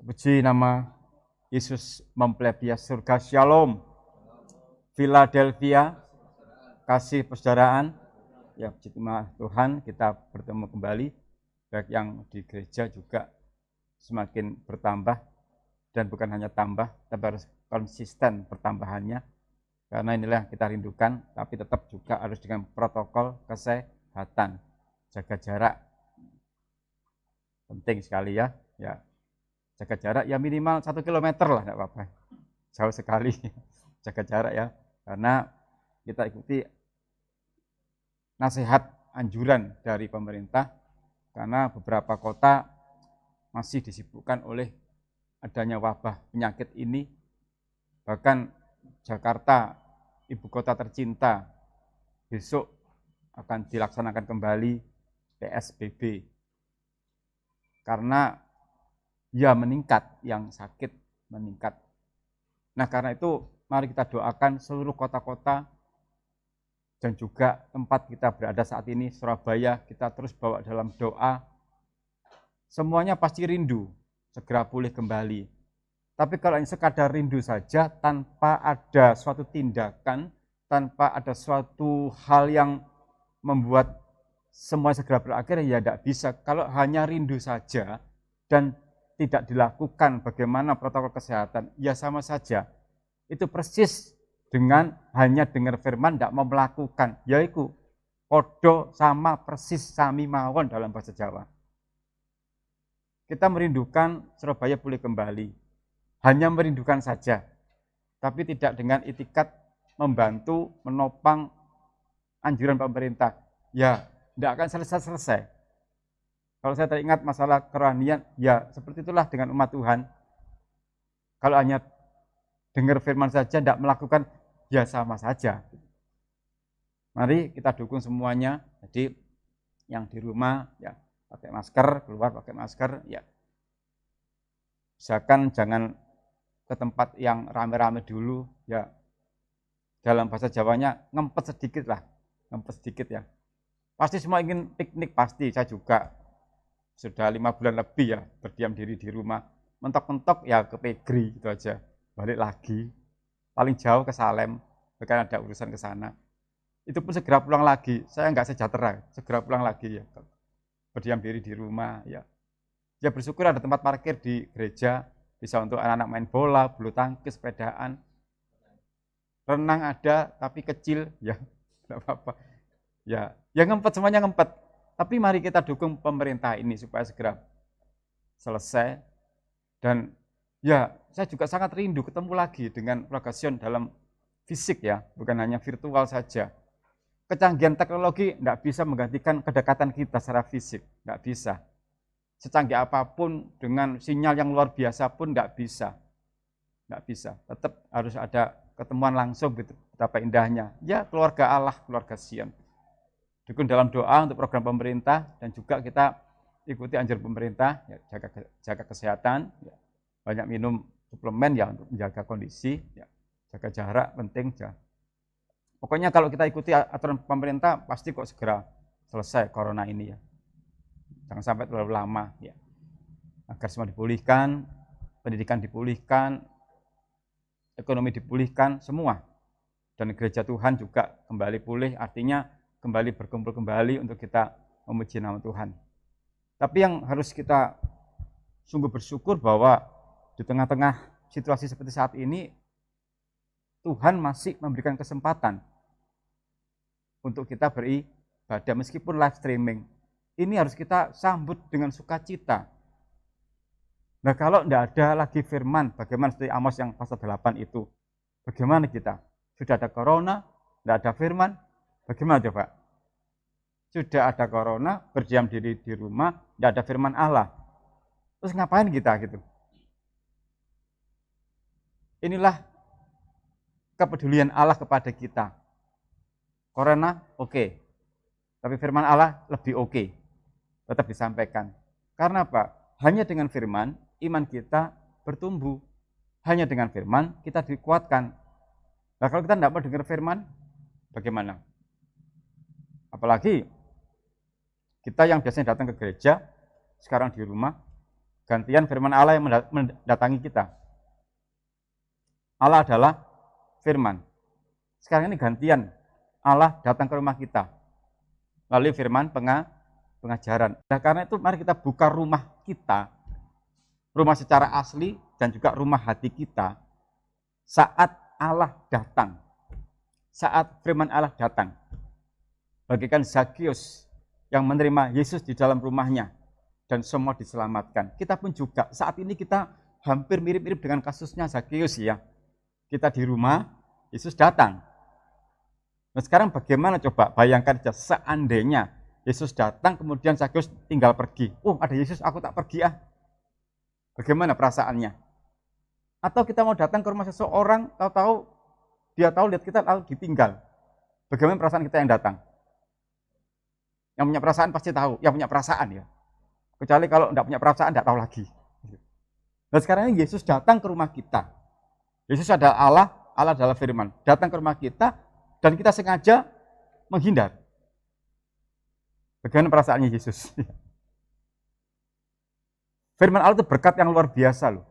Puji nama Yesus mempelai surga. Shalom, Philadelphia, kasih persaudaraan. Ya, puji Tuhan, kita bertemu kembali, baik yang di gereja juga semakin bertambah, dan bukan hanya tambah, tapi harus konsisten pertambahannya, karena inilah yang kita rindukan, tapi tetap juga harus dengan protokol kesehatan, jaga jarak, penting sekali ya. Jaga jarak ya minimal 1 kilometer lah, enggak apa-apa, jauh sekali jaga jarak ya, karena kita ikuti nasihat anjuran dari pemerintah, karena beberapa kota masih disibukkan oleh adanya wabah penyakit ini. Bahkan Jakarta, ibu kota tercinta, besok akan dilaksanakan kembali PSBB, karena ya meningkat, yang sakit meningkat. Nah, karena itu mari kita doakan seluruh kota-kota dan juga tempat kita berada saat ini, Surabaya, kita terus bawa dalam doa. Semuanya pasti rindu segera pulih kembali. Tapi kalau ini sekadar rindu saja tanpa ada suatu tindakan, tanpa ada suatu hal yang membuat semua segera berakhir, ya tidak bisa. Kalau hanya rindu saja dan tidak dilakukan bagaimana protokol kesehatan, ya sama saja. Itu persis dengan hanya dengar firman, tidak mau melakukan. Yaitu podo sama persis sami mawon dalam bahasa Jawa. Kita merindukan Surabaya pulih kembali. Hanya merindukan saja, tapi tidak dengan itikat membantu, menopang anjuran pemerintah. Ya, tidak akan selesai-selesai. Kalau saya teringat masalah kerohanian, ya seperti itulah dengan umat Tuhan. Kalau hanya dengar firman saja, tidak melakukan, ya sama saja. Mari kita dukung semuanya. Jadi yang di rumah, ya pakai masker, keluar pakai masker, ya. Misalkan jangan ke tempat yang rame-rame dulu, ya. Dalam bahasa Jawanya ngempet sedikit lah, ngempet sedikit ya. Pasti semua ingin piknik, pasti, saya juga. Sudah 5 bulan lebih ya berdiam diri di rumah, mentok-mentok ya ke Pegri gitu aja, balik lagi, paling jauh ke Salem, bahkan ada urusan ke sana. Itu pun segera pulang lagi, saya nggak sejahtera, segera pulang lagi ya, berdiam diri di rumah ya. Ya bersyukur ada tempat parkir di gereja, bisa untuk anak-anak main bola, bulu tangkis, sepedaan, renang ada tapi kecil ya, nggak apa-apa. Ya ngempet, semuanya ngempet. Tapi mari kita dukung pemerintah ini supaya segera selesai. Dan ya saya juga sangat rindu ketemu lagi dengan keluarga Sion dalam fisik ya, bukan hanya virtual saja. Kecanggihan teknologi tidak bisa menggantikan kedekatan kita secara fisik, tidak bisa. Secanggih apapun dengan sinyal yang luar biasa pun tidak bisa. Tidak bisa, tetap harus ada ketemuan langsung gitu, betapa indahnya. Ya keluarga Allah, keluarga Sion. Dukung dalam doa untuk program pemerintah, dan juga kita ikuti anjuran pemerintah, ya, jaga kesehatan, ya, banyak minum suplemen ya untuk menjaga kondisi, ya, jaga jarak penting. Ya. Pokoknya kalau kita ikuti aturan pemerintah pasti kok segera selesai corona ini ya. Jangan sampai terlalu lama ya. Agar semua dipulihkan, pendidikan dipulihkan, ekonomi dipulihkan semua. Dan gereja Tuhan juga kembali pulih, artinya kembali berkumpul kembali untuk kita memuji nama Tuhan. Tapi yang harus kita sungguh bersyukur bahwa di tengah-tengah situasi seperti saat ini, Tuhan masih memberikan kesempatan untuk kita beribadah meskipun live streaming. Ini harus kita sambut dengan sukacita. Nah kalau tidak ada lagi firman, bagaimana seperti Amos yang pasal 8 itu? Bagaimana kita? Sudah ada corona, tidak ada firman, bagaimana coba? Sudah ada corona, berdiam diri di rumah, tidak ada firman Allah. Terus ngapain kita gitu? Inilah kepedulian Allah kepada kita. Corona oke, tapi firman Allah lebih oke. Tetap disampaikan. Karena apa? Hanya dengan firman, iman kita bertumbuh. Hanya dengan firman, kita dikuatkan. Nah kalau kita tidak mau dengar firman, bagaimana? Apalagi kita yang biasanya datang ke gereja, sekarang di rumah, Gantian firman Allah yang mendatangi kita. Allah adalah firman. Sekarang ini gantian Allah datang ke rumah kita melalui firman pengajaran. Nah, karena itu mari kita buka rumah kita, rumah secara asli dan juga rumah hati kita saat Allah datang. Saat firman Allah datang. Bagikan Zakius yang menerima Yesus di dalam rumahnya dan semua diselamatkan. Kita pun juga saat ini kita hampir mirip-mirip dengan kasusnya Zakius ya. Kita di rumah, Yesus datang. Nah sekarang bagaimana coba bayangkan saja seandainya Yesus datang kemudian Zakius tinggal pergi. Oh ada Yesus aku tak pergi ah. Bagaimana perasaannya? Atau kita mau datang ke rumah seseorang, tahu-tahu dia tahu lihat kita lalu ditinggal. Bagaimana perasaan kita yang datang? Yang punya perasaan pasti tahu, yang punya perasaan ya. Kecuali kalau tidak punya perasaan tidak tahu lagi. Nah sekarang ini Yesus datang ke rumah kita. Yesus adalah Allah, Allah adalah firman. Datang ke rumah kita dan kita sengaja menghindar. Bagaimana perasaannya Yesus? Firman Allah itu berkat yang luar biasa loh.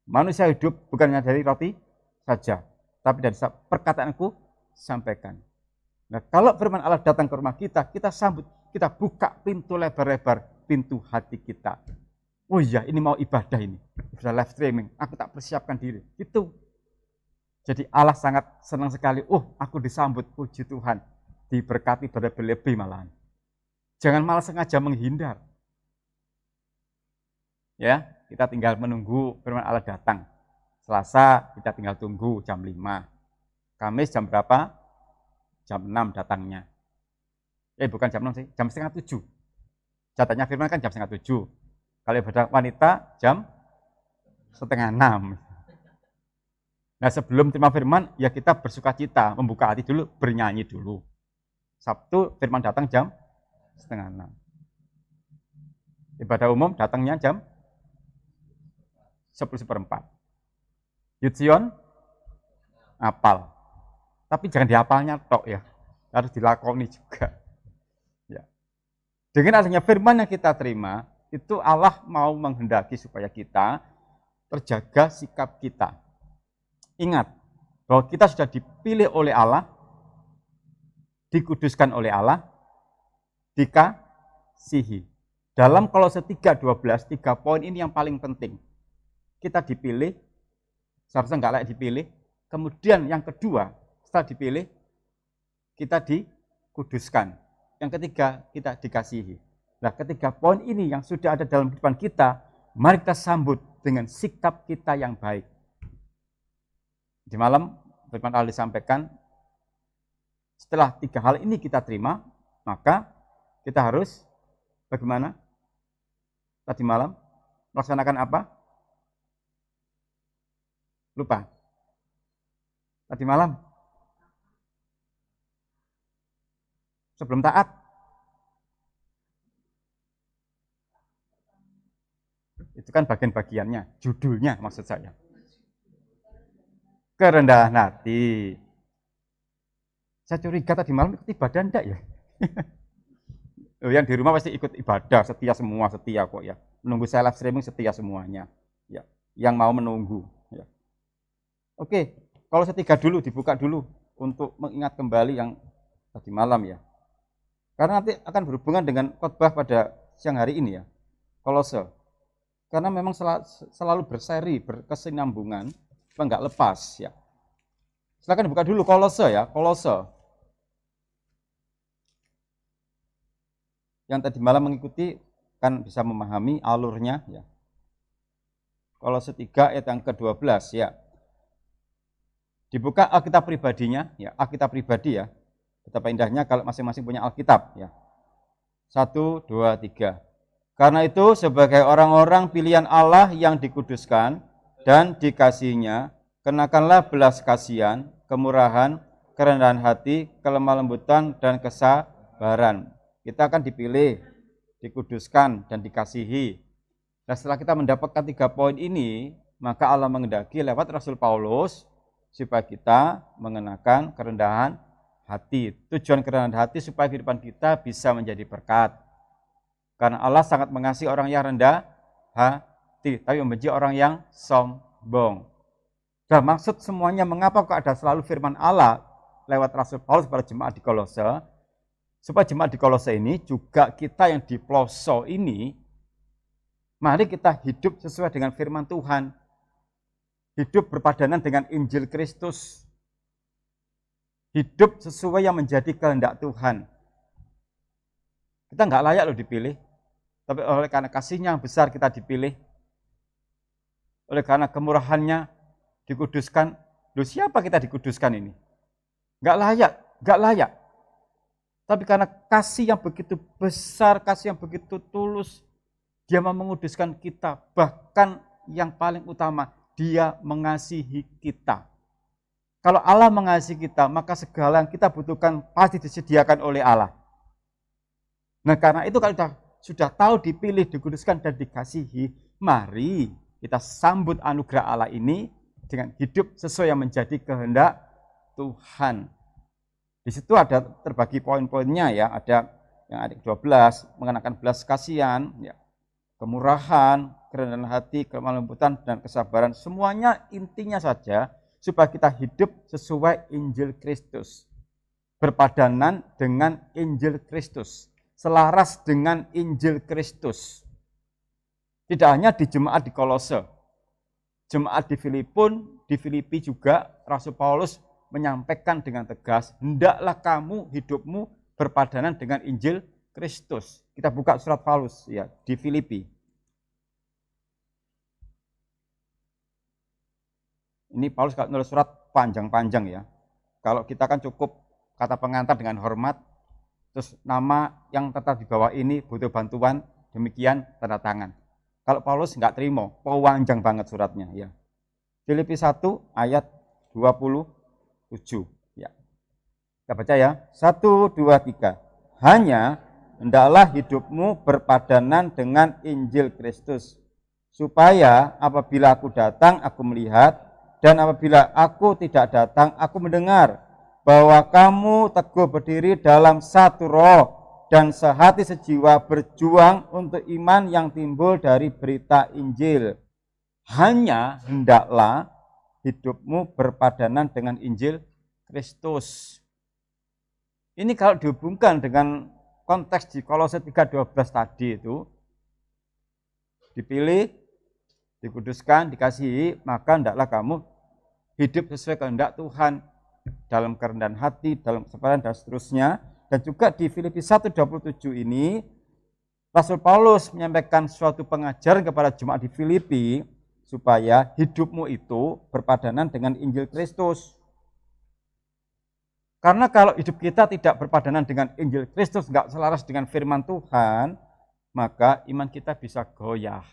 Manusia hidup bukannya dari roti saja, tapi dari perkataanku sampaikan. Nah, kalau firman Allah datang ke rumah kita, kita sambut, kita buka pintu lebar-lebar, pintu hati kita. Oh iya, ini mau ibadah ini. Ibadah live streaming, aku tak persiapkan diri. Itu. Jadi Allah sangat senang sekali. Oh, aku disambut, puji Tuhan. Diberkati berlebih-lebih malahan. Jangan malah sengaja menghindar. Ya, kita tinggal menunggu firman Allah datang. Selasa kita tinggal tunggu jam 5. Kamis jam berapa? Jam 6 datangnya. Bukan jam 6 sih, jam setengah 7. Jatahnya firman kan jam setengah 7. Kalau ibadah wanita jam setengah 6. Nah sebelum terima firman, ya kita bersuka cita, membuka hati dulu, bernyanyi dulu. Sabtu firman datang jam setengah 6. Ibadah umum datangnya jam 10:04. Yudsion apal. Tapi jangan dihafalnya tok ya, harus dilakoni juga. Ya. Dengan adanya firman yang kita terima, itu Allah mau menghendaki supaya kita terjaga sikap kita. Ingat bahwa kita sudah dipilih oleh Allah, dikuduskan oleh Allah, dikasihi. Dalam Kolose 3:12, 3 poin ini yang paling penting. Kita dipilih, seharusnya nggak layak dipilih. Kemudian yang kedua, setelah dipilih, kita dikuduskan. Yang ketiga, kita dikasihi. Nah, ketiga poin ini yang sudah ada dalam kehidupan kita, mari kita sambut dengan sikap kita yang baik. Di malam, firman Allah disampaikan, setelah 3 hal ini kita terima, maka kita harus bagaimana? Tadi malam, melaksanakan apa? Lupa. Tadi malam, sebelum taat. Itu kan bagian-bagiannya, judulnya maksud saya. Kerendahan hati. Saya curiga tadi malam ikut ibadah enggak ya? Yang di rumah pasti ikut ibadah, setia semua, setia kok ya. Menunggu saya live streaming setia semuanya. Ya, yang mau menunggu. Ya. Oke, kalau setiga dulu, dibuka dulu untuk mengingat kembali yang tadi malam ya. Karena nanti akan berhubungan dengan khotbah pada siang hari ini ya. Kolose. Karena memang selalu berseri, berkesinambungan, enggak lepas ya. Silakan dibuka dulu Kolose ya, Kolose. Yang tadi malam mengikuti kan bisa memahami alurnya ya. Kolose 3 ayat yang ke-12 ya. Dibuka Alkitab pribadinya ya, Alkitab pribadi ya. Betapa indahnya kalau masing-masing punya Alkitab ya. 1, 2, 3. Karena itu sebagai orang-orang pilihan Allah yang dikuduskan dan dikasihinya, kenakanlah belas kasihan, kemurahan, kerendahan hati, kelemah lembutan, dan kesabaran. Kita akan dipilih, dikuduskan, dan dikasihi. Nah setelah kita mendapatkan 3 poin ini, maka Allah mengendaki lewat Rasul Paulus, supaya kita mengenakan kerendahan hati. Tujuan kerendahan hati supaya kehidupan kita bisa menjadi berkat. Karena Allah sangat mengasihi orang yang rendah hati. hati, tapi membenci orang yang sombong. Dan maksud semuanya mengapa kok ada selalu firman Allah lewat Rasul Paulus kepada jemaat di Kolose, supaya jemaat di Kolose ini juga kita yang di pelosok ini, mari kita hidup sesuai dengan firman Tuhan. Hidup berpadanan dengan Injil Kristus. Hidup sesuai yang menjadi kehendak Tuhan. Kita nggak layak loh dipilih, tapi oleh karena kasih-Nya yang besar kita dipilih. Oleh karena kemurahan-Nya dikuduskan. Loh, siapa kita dikuduskan ini? Nggak layak. Tapi karena kasih yang begitu besar, kasih yang begitu tulus, Dia mau menguduskan kita. Bahkan yang paling utama, Dia mengasihi kita. Kalau Allah mengasihi kita, maka segala yang kita butuhkan pasti disediakan oleh Allah. Nah, karena itu kalau kita sudah tahu dipilih, dikuduskan, dan dikasihi, mari kita sambut anugerah Allah ini dengan hidup sesuai yang menjadi kehendak Tuhan. Di situ ada terbagi poin-poinnya ya, ada yang ayat 12 mengenakan belas kasihan, ya, kemurahan, kerendahan hati, kelemah lembutan, dan kesabaran. Semuanya intinya saja supaya kita hidup sesuai Injil Kristus. Berpadanan dengan Injil Kristus. Selaras dengan Injil Kristus. Tidak hanya di jemaat di Kolose. Jemaat di Filipi juga Rasul Paulus menyampaikan dengan tegas, hendaklah kamu hidupmu berpadanan dengan Injil Kristus. Kita buka surat Paulus ya di Filipi. Ini Paulus kalau nulis surat panjang-panjang ya. Kalau kita kan cukup kata pengantar dengan hormat, terus nama yang tetap di bawah ini butuh bantuan, demikian tanda tangan. Kalau Paulus nggak terima, panjang banget suratnya ya. Filipi 1 ayat 27 ya. Kita baca ya. 1, 2, 3. Hanya hendaklah hidupmu berpadanan dengan Injil Kristus, supaya apabila aku datang aku melihat, dan apabila aku tidak datang aku mendengar, bahwa kamu teguh berdiri dalam satu roh dan sehati sejiwa berjuang untuk iman yang timbul dari berita Injil. Hanya hendaklah hidupmu berpadanan dengan Injil Kristus. Ini kalau dihubungkan dengan konteks di Kolose 3:12 tadi itu, dipilih, dikuduskan, dikasihi, maka hendaklah kamu hidup sesuai kehendak Tuhan dalam kerendahan hati, dalam kesabaran, dan seterusnya. Dan juga di Filipi 1:27 ini, Rasul Paulus menyampaikan suatu pengajaran kepada jemaat di Filipi, supaya hidupmu itu berpadanan dengan Injil Kristus. Karena kalau hidup kita tidak berpadanan dengan Injil Kristus, nggak selaras dengan firman Tuhan, maka iman kita bisa goyah.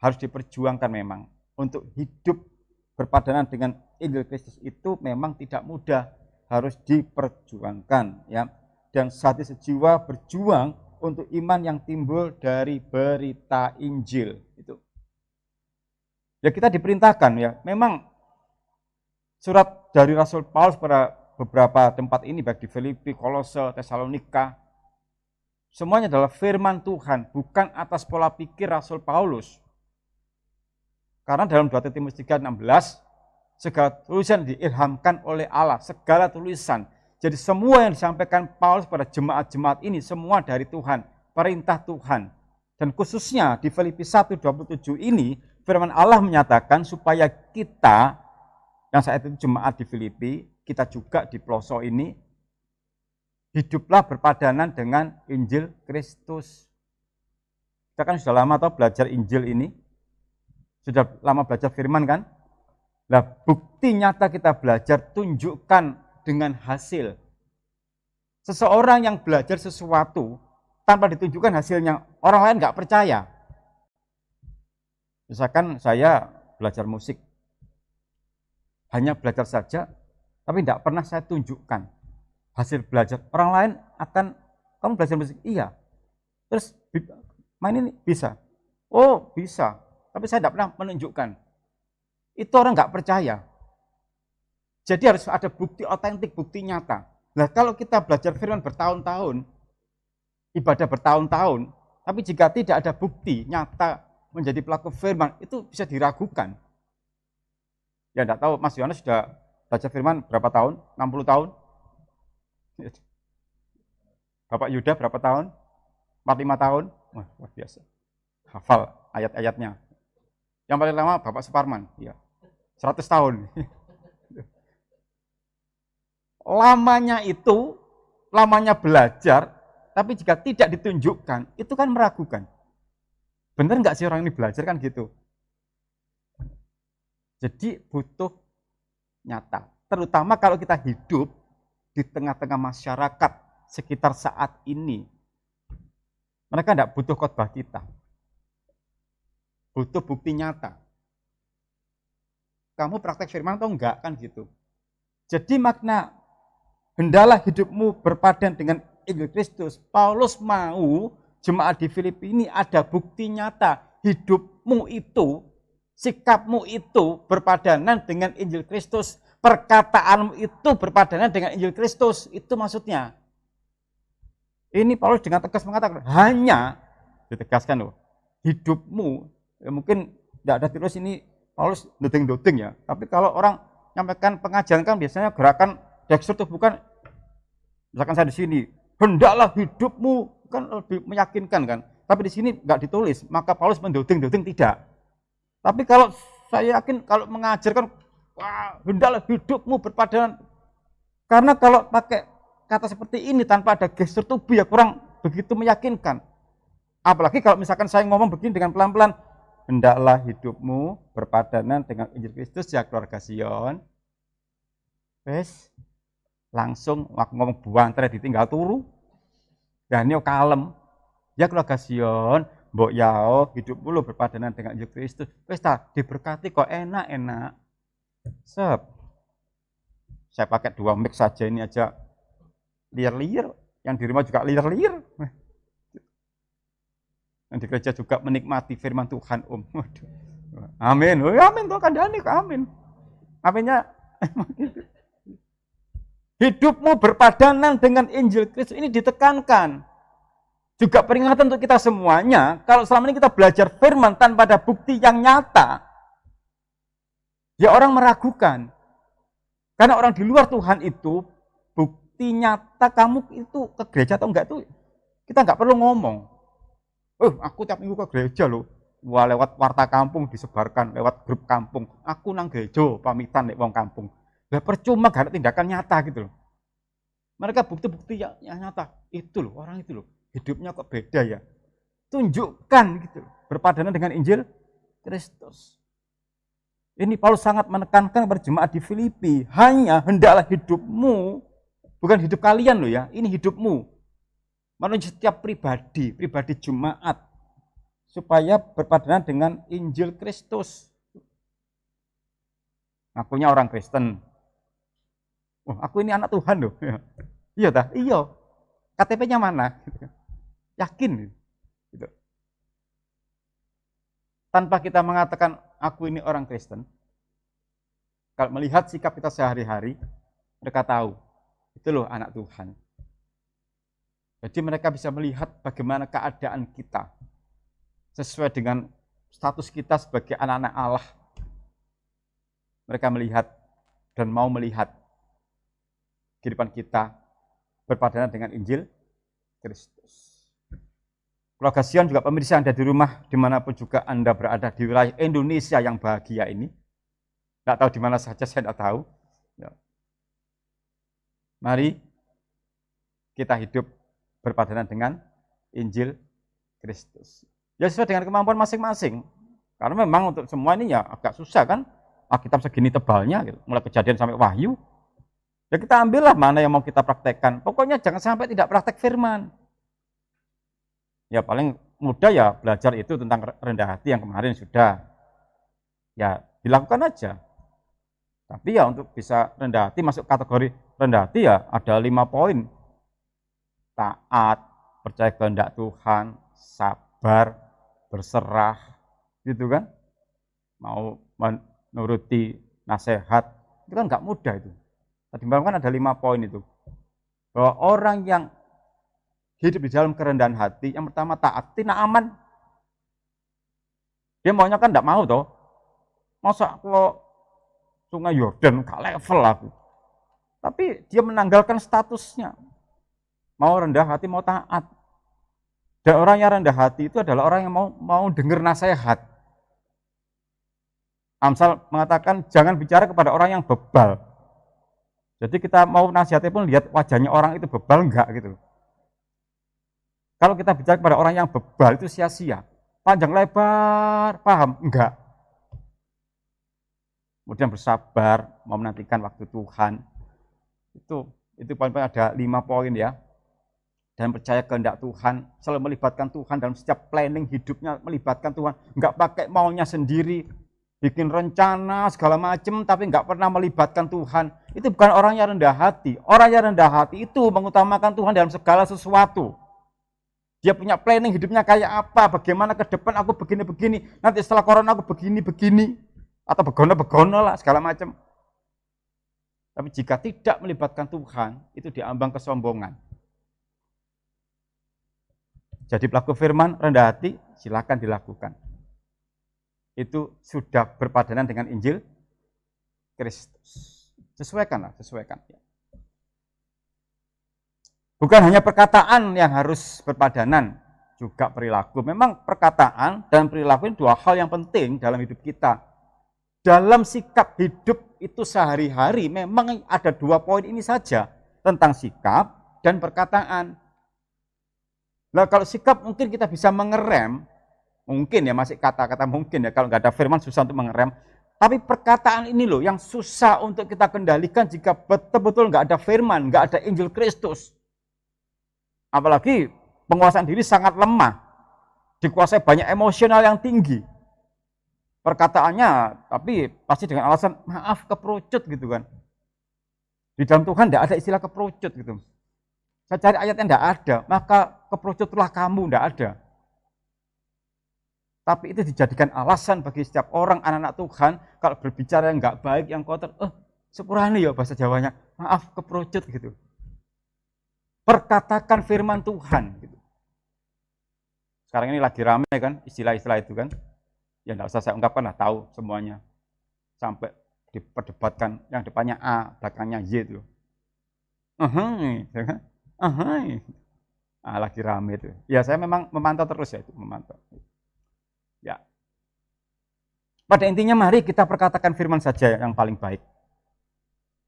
Harus diperjuangkan memang. Untuk hidup berpadanan dengan Injil Kristus itu memang tidak mudah, harus diperjuangkan ya. Dan sehati sejiwa berjuang untuk iman yang timbul dari berita Injil itu. Ya kita diperintahkan ya. Memang surat dari Rasul Paulus pada beberapa tempat ini baik di Filipi, Kolose, Tesalonika, semuanya adalah firman Tuhan, bukan atas pola pikir Rasul Paulus. Karena dalam 2 Timotius 3:16, segala tulisan diilhamkan oleh Allah, segala tulisan. Jadi semua yang disampaikan Paulus pada jemaat-jemaat ini, semua dari Tuhan, perintah Tuhan. Dan khususnya di Filipi 1:27 ini, firman Allah menyatakan supaya kita, yang saat itu jemaat di Filipi, kita juga di pelosok ini, hiduplah berpadanan dengan Injil Kristus. Kita kan sudah lama tahu belajar Injil ini, sudah lama belajar firman kan? Nah, bukti nyata kita belajar tunjukkan dengan hasil. Seseorang yang belajar sesuatu tanpa ditunjukkan hasilnya, orang lain nggak percaya. Misalkan saya belajar musik, hanya belajar saja, tapi tidak pernah saya tunjukkan hasil belajar. Orang lain akan, kamu belajar musik? Iya. Terus main ini bisa? Oh bisa. Tapi saya tidak pernah menunjukkan. Itu orang nggak percaya. Jadi harus ada bukti otentik, bukti nyata. Nah kalau kita belajar firman bertahun-tahun, ibadah bertahun-tahun, tapi jika tidak ada bukti nyata menjadi pelaku firman, itu bisa diragukan. Ya enggak tahu Mas Yohanes sudah baca firman berapa tahun? 60 tahun? Bapak Yuda berapa tahun? 45 tahun? Wah, luar biasa. Hafal ayat-ayatnya. Yang paling lama Bapak Suparman, ya. 100 tahun. Lamanya belajar, tapi jika tidak ditunjukkan, itu kan meragukan. Benar nggak sih orang ini belajar kan gitu? Jadi butuh nyata. Terutama kalau kita hidup di tengah-tengah masyarakat sekitar saat ini. Mereka tidak butuh khotbah kita. Butuh bukti nyata. Kamu praktek firman atau enggak kan gitu. Jadi makna hendalah hidupmu berpadan dengan Injil Kristus. Paulus mau jemaat di Filipi ini ada bukti nyata. Hidupmu itu, sikapmu itu berpadanan dengan Injil Kristus. Perkataanmu itu berpadanan dengan Injil Kristus. Itu maksudnya. Ini Paulus dengan tegas mengatakan, hanya, ditegaskan loh, hidupmu, ya mungkin tidak ada terus ini Paulus dodeng-dodeng ya. Tapi kalau orang nyampaikan pengajaran kan biasanya gerakan Dexter itu bukan, misalkan saya di sini, hendaklah hidupmu, kan lebih meyakinkan kan. Tapi di sini nggak ditulis, maka Paulus mendodeng-dodeng tidak. Tapi kalau saya yakin kalau mengajarkan, wah, hendaklah hidupmu berpadanan. Karena kalau pakai kata seperti ini tanpa ada gestur tubuh ya kurang begitu meyakinkan. Apalagi kalau misalkan saya ngomong begini dengan pelan-pelan, hendaklah hidupmu berpadanan dengan Injil Kristus ya keluarga Sion. Wes, langsung aku ngomong buantre ditinggal turu. Dan ini kalem. Ya keluarga Sion, mbok yao hidupmu lo berpadanan dengan Injil Kristus. Wes tak diberkati kok enak-enak. Sep. Saya pakai 2 mic saja ini aja liar-liar, yang di rumah juga liar-liar. Yang di gereja juga menikmati firman Tuhan, Om. Amin. Oh, amin tuh kandhane kok amin. Aminnya hidupmu berpadanan dengan Injil Kristus ini ditekankan. Juga peringatan untuk kita semuanya, kalau selama ini kita belajar firman tanpa ada bukti yang nyata, ya orang meragukan. Karena orang di luar Tuhan itu bukti nyata kamu itu ke gereja atau enggak tuh kita enggak perlu ngomong. Aku tiap minggu ke gereja loh. Wah, lewat warta kampung disebarkan, lewat grup kampung. Aku nang gereja pamitan nek wong kampung. Lah percuma gak ada tindakan nyata gitu loh. Mereka bukti-bukti yang nyata. Itu loh, orang itu loh. Hidupnya kok beda ya. Tunjukkan gitu loh. Berpadanan dengan Injil Kristus. Ini Paulus sangat menekankan kepada jemaat di Filipi. Hanya hendaklah hidupmu, bukan hidup kalian loh ya, ini hidupmu. Maksudnya setiap pribadi jemaat. Supaya berpadanan dengan Injil Kristus. Akunya orang Kristen. Oh, aku ini anak Tuhan loh. Iya dah, iya. KTP-nya mana? Yakin. Gitu. Tanpa kita mengatakan, aku ini orang Kristen. Kalau melihat sikap kita sehari-hari, mereka tahu. Itu loh anak Tuhan. Jadi mereka bisa melihat bagaimana keadaan kita. Sesuai dengan status kita sebagai anak-anak Allah. Mereka melihat dan mau melihat kehidupan kita berpadanan dengan Injil Kristus. Keluarga Sion juga pemirsa Anda di rumah, dimanapun juga Anda berada di wilayah Indonesia yang bahagia ini. Tidak tahu di mana saja, saya tidak tahu. Ya. Mari kita hidup berpadanan dengan Injil Kristus. Ya sesuai dengan kemampuan masing-masing. Karena memang untuk semua ini ya agak susah kan. Alkitab segini tebalnya, gitu. Mulai Kejadian sampai Wahyu. Ya kita ambillah mana yang mau kita praktekkan. Pokoknya jangan sampai tidak praktek firman. Ya paling mudah ya belajar itu tentang rendah hati yang kemarin sudah. Ya dilakukan aja. Tapi ya untuk bisa rendah hati, masuk kategori rendah hati ya ada 5 poin. Taat, percaya kehendak Tuhan, sabar, berserah, gitu kan. Mau menuruti nasihat, itu kan nggak mudah itu. Tadi kan ada 5 poin itu. Bahwa orang yang hidup di dalam kerendahan hati, yang pertama taat, tina aman. Dia maunya kan enggak mau toh. Masa kalau Sungai Yordan gak level aku. Tapi dia menanggalkan statusnya. Mau rendah hati, mau taat. Dan orang yang rendah hati itu adalah orang yang mau dengar nasihat. Amsal mengatakan jangan bicara kepada orang yang bebal. Jadi kita mau nasihatnya pun lihat wajahnya orang itu bebal enggak gitu. Kalau kita bicara kepada orang yang bebal itu sia-sia. Panjang lebar, paham? Enggak. Kemudian bersabar, mau menantikan waktu Tuhan. Itu paling-paling ada 5 poin ya. Dan percaya kehendak Tuhan, selalu melibatkan Tuhan dalam setiap planning hidupnya, melibatkan Tuhan. Enggak pakai maunya sendiri, bikin rencana segala macam, tapi enggak pernah melibatkan Tuhan. Itu bukan orang yang rendah hati. Orang yang rendah hati itu mengutamakan Tuhan dalam segala sesuatu. Dia punya planning hidupnya kayak apa, bagaimana ke depan aku begini-begini, nanti setelah corona aku begini-begini, atau begono-begono lah segala macam. Tapi jika tidak melibatkan Tuhan, itu diambang kesombongan. Jadi pelaku firman, rendah hati, silakan dilakukan. Itu sudah berpadanan dengan Injil Kristus. Sesuaikan. Bukan hanya perkataan yang harus berpadanan, juga perilaku. Memang perkataan dan perilaku ini 2 hal yang penting dalam hidup kita. Dalam sikap hidup itu sehari-hari memang ada 2 poin ini saja, tentang sikap dan perkataan. Nah kalau sikap mungkin kita bisa mengerem, mungkin ya masih kata-kata mungkin ya, kalau nggak ada firman susah untuk mengerem. Tapi perkataan ini loh yang susah untuk kita kendalikan jika betul-betul nggak ada firman, nggak ada Injil Kristus. Apalagi penguasaan diri sangat lemah, dikuasai banyak emosional yang tinggi. Perkataannya, tapi pasti dengan alasan maaf keperucut gitu kan. Di dalam Tuhan tidak ada istilah keperucut gitu. Saya cari ayatnya tidak ada, maka keperucutlah kamu, tidak ada. Tapi itu dijadikan alasan bagi setiap orang, anak-anak Tuhan, kalau berbicara yang nggak baik, yang kotor, sepurane ya bahasa Jawanya, maaf keperucut gitu. Perkatakan firman Tuhan. Gitu. Sekarang ini lagi rame kan, istilah-istilah itu kan. Ya enggak usah saya ungkapkan lah, tahu semuanya. Sampai diperdebatkan yang depannya A, belakangnya Y itu. Lagi rame itu. Ya saya memang memantau terus ya itu, memantau. Ya. Pada intinya mari kita perkatakan firman saja yang paling baik.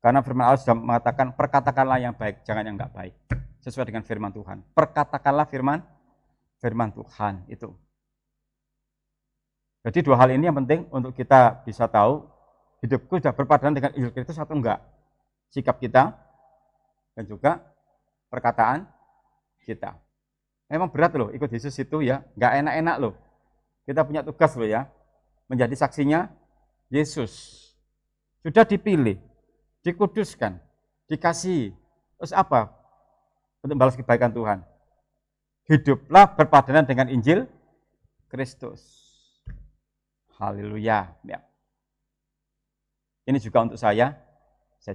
Karena firman Allah sudah mengatakan perkatakanlah yang baik, jangan yang enggak baik. Sesuai dengan firman Tuhan. Perkatakanlah firman Tuhan itu. Jadi 2 hal ini yang penting untuk kita bisa tahu hidupku sudah berpadanan dengan Injil Kristus atau enggak. Sikap kita dan juga perkataan kita. Memang berat loh ikut Yesus itu ya, enggak enak-enak loh. Kita punya tugas loh ya, menjadi saksinya Yesus. Sudah dipilih, dikuduskan, dikasihi. Terus apa? Untuk balas kebaikan Tuhan. Hiduplah berpadanan dengan Injil Kristus. Haleluya. Ya. Ini juga untuk saya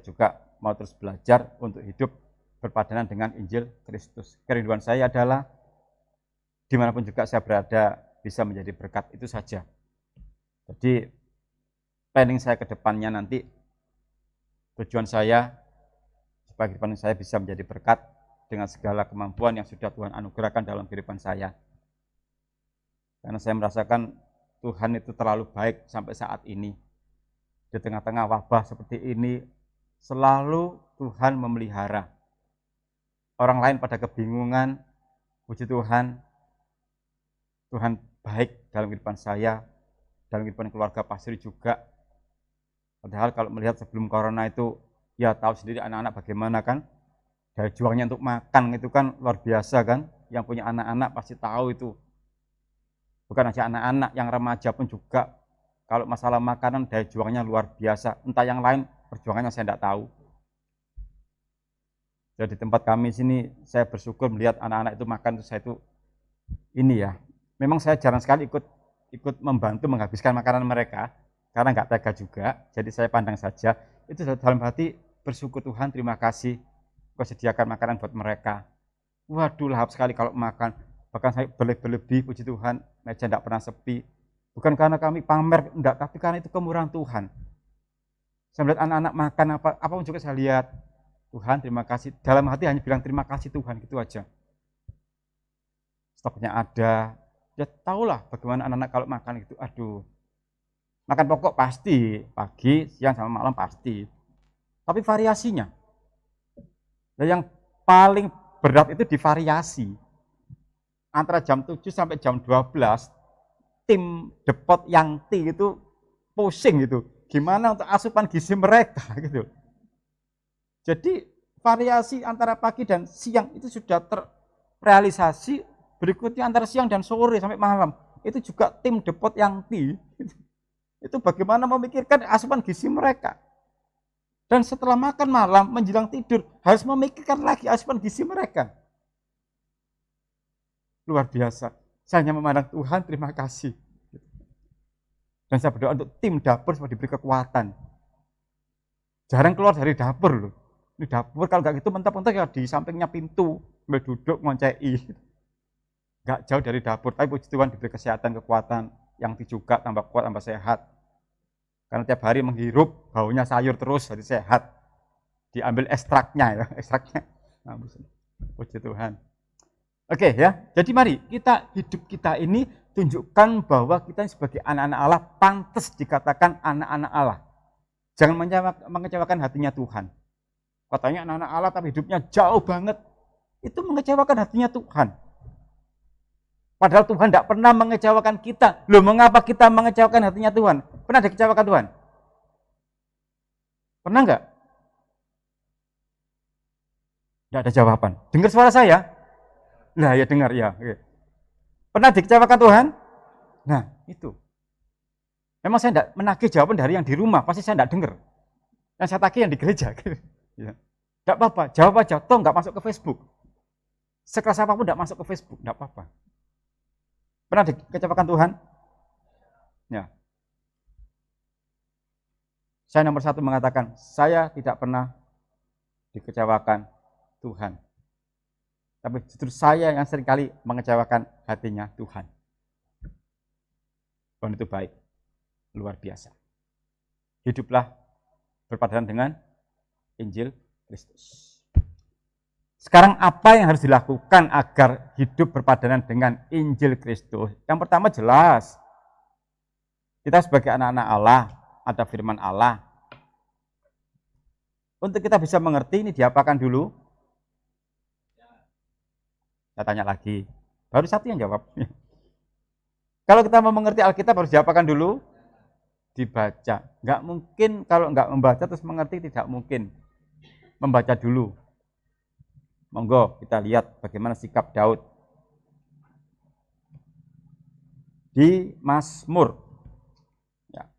juga mau terus belajar untuk hidup berpadanan dengan Injil Kristus. Kerinduan saya adalah dimanapun juga saya berada bisa menjadi berkat, itu saja. Jadi planning saya ke depannya nanti, tujuan saya supaya kehidupan saya bisa menjadi berkat dengan segala kemampuan yang sudah Tuhan anugerahkan dalam kehidupan saya. Karena saya merasakan Tuhan itu terlalu baik sampai saat ini. Di tengah-tengah wabah seperti ini, selalu Tuhan memelihara. Orang lain pada kebingungan, puji Tuhan, Tuhan baik dalam kehidupan saya, dalam kehidupan keluarga pastor juga. Padahal kalau melihat sebelum corona itu, ya tahu sendiri anak-anak bagaimana kan, daya juangnya untuk makan itu kan luar biasa kan. Yang punya anak-anak pasti tahu itu. Bukan hanya anak-anak, yang remaja pun juga. Kalau masalah makanan daya juangnya luar biasa. Entah yang lain perjuangannya saya tidak tahu. Jadi di tempat kami sini saya bersyukur melihat anak-anak itu makan itu saya itu ini ya. Memang saya jarang sekali ikut membantu menghabiskan makanan mereka karena nggak tega juga. Jadi saya pandang saja itu dalam hati bersyukur Tuhan, terima kasih kau sediakan makanan buat mereka. Waduh lahap sekali kalau makan. Bahkan saya berlebih, puji Tuhan, meja tidak pernah sepi. Bukan karena kami pamer, enggak, tapi karena itu kemurahan Tuhan. Saya melihat anak-anak makan apa pun juga saya lihat, Tuhan terima kasih. Dalam hati hanya bilang terima kasih Tuhan, gitu aja. Stoknya ada, ya tahulah bagaimana anak-anak kalau makan gitu, aduh. Makan pokok pasti, pagi, siang sama malam pasti. Tapi variasinya. Nah, yang paling berat itu di variasi. Antara jam 7 sampai jam 12, tim depot yang T itu pusing gitu. Gimana untuk asupan gizi mereka gitu. Jadi variasi antara pagi dan siang itu sudah terrealisasi, berikutnya antara siang dan sore sampai malam. Itu juga tim depot yang T. Itu bagaimana memikirkan asupan gizi mereka. Dan setelah makan malam, menjelang tidur, harus memikirkan lagi asupan gizi mereka. Luar biasa. Saya hanya memandang Tuhan, terima kasih. Dan saya berdoa untuk tim dapur supaya diberi kekuatan. Jarang keluar dari dapur loh. Ini dapur kalau nggak gitu mentok-mentok ya di sampingnya pintu, sambil duduk ngoncei. Nggak jauh dari dapur, tapi puji Tuhan diberi kesehatan, kekuatan, yang juga tambah kuat, tambah sehat. Karena tiap hari menghirup baunya sayur terus, jadi sehat. Diambil ekstraknya ya, ekstraknya. Nah, puji Tuhan. Oke ya, jadi mari hidup kita ini tunjukkan bahwa kita sebagai anak-anak Allah pantas dikatakan anak-anak Allah. Jangan mengecewakan hatinya Tuhan. Katanya anak-anak Allah tapi hidupnya jauh banget. Itu mengecewakan hatinya Tuhan. Padahal Tuhan tidak pernah mengecewakan kita. Loh, mengapa kita mengecewakan hatinya Tuhan? Pernah dikecewakan Tuhan? Pernah enggak? Tidak ada jawaban. Dengar suara saya? Nah, ya dengar ya. Pernah dikecewakan Tuhan? Nah, itu. Memang saya tidak menagih jawaban dari yang di rumah. Pasti saya tidak dengar. Yang saya tagih yang di gereja. Tidak apa-apa. Jawab aja. Toh nggak masuk ke Facebook. Sekeras apapun tidak masuk ke Facebook. Tidak apa-apa. Pernah dikecewakan Tuhan? Ya. Saya nomor 1 mengatakan, saya tidak pernah dikecewakan Tuhan. Tapi justru saya yang seringkali mengecewakan hatinya Tuhan. Tuhan itu baik, luar biasa. Hiduplah berpadanan dengan Injil Kristus. Sekarang apa yang harus dilakukan agar hidup berpadanan dengan Injil Kristus? Yang pertama jelas, kita sebagai anak-anak Allah, ada firman Allah. Untuk kita bisa mengerti, ini diapakan dulu? Saya tanya lagi, baru satu yang jawab. Kalau kita mau mengerti Alkitab harus diapakan dulu? Dibaca. Nggak mungkin kalau nggak membaca terus mengerti, tidak mungkin. Membaca dulu. Monggo kita lihat bagaimana sikap Daud di Mazmur. Ya.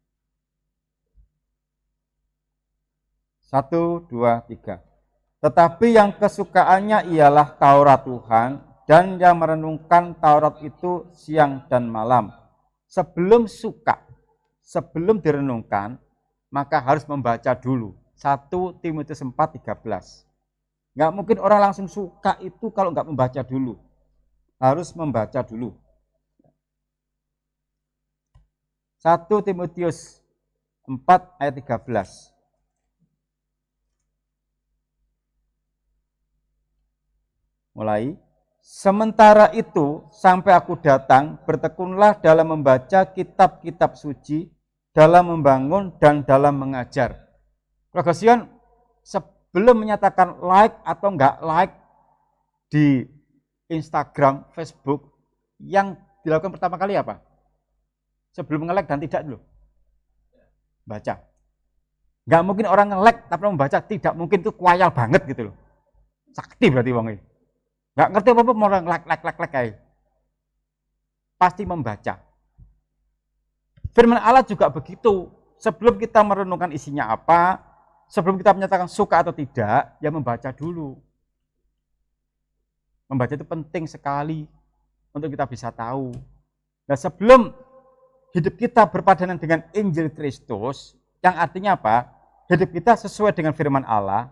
1, 2, 3. Tetapi yang kesukaannya ialah Taurat Tuhan, dan yang merenungkan Taurat itu siang dan malam. Sebelum suka, sebelum direnungkan, maka harus membaca dulu. 1 Timotius 4:13. Nggak mungkin orang langsung suka itu kalau nggak membaca dulu. Harus membaca dulu. 1 Timotius 4:13. Mulai. Sementara itu, sampai aku datang, bertekunlah dalam membaca kitab-kitab suci, dalam membangun dan dalam mengajar. Kasihan, sebelum menyatakan like atau enggak like di Instagram, Facebook, yang dilakukan pertama kali apa? Sebelum nge-like dan tidak dulu. Baca. Enggak mungkin orang nge-like tapi membaca, tidak mungkin, itu kuayal banget gitu loh. Sakti berarti wong ini. Enggak ngerti apa-apa mau orang like kayak. Pasti membaca. Firman Allah juga begitu. Sebelum kita merenungkan isinya apa, sebelum kita menyatakan suka atau tidak, ya membaca dulu. Membaca itu penting sekali untuk kita bisa tahu. Nah, sebelum hidup kita berpadanan dengan Injil Kristus, yang artinya apa? Hidup kita sesuai dengan firman Allah,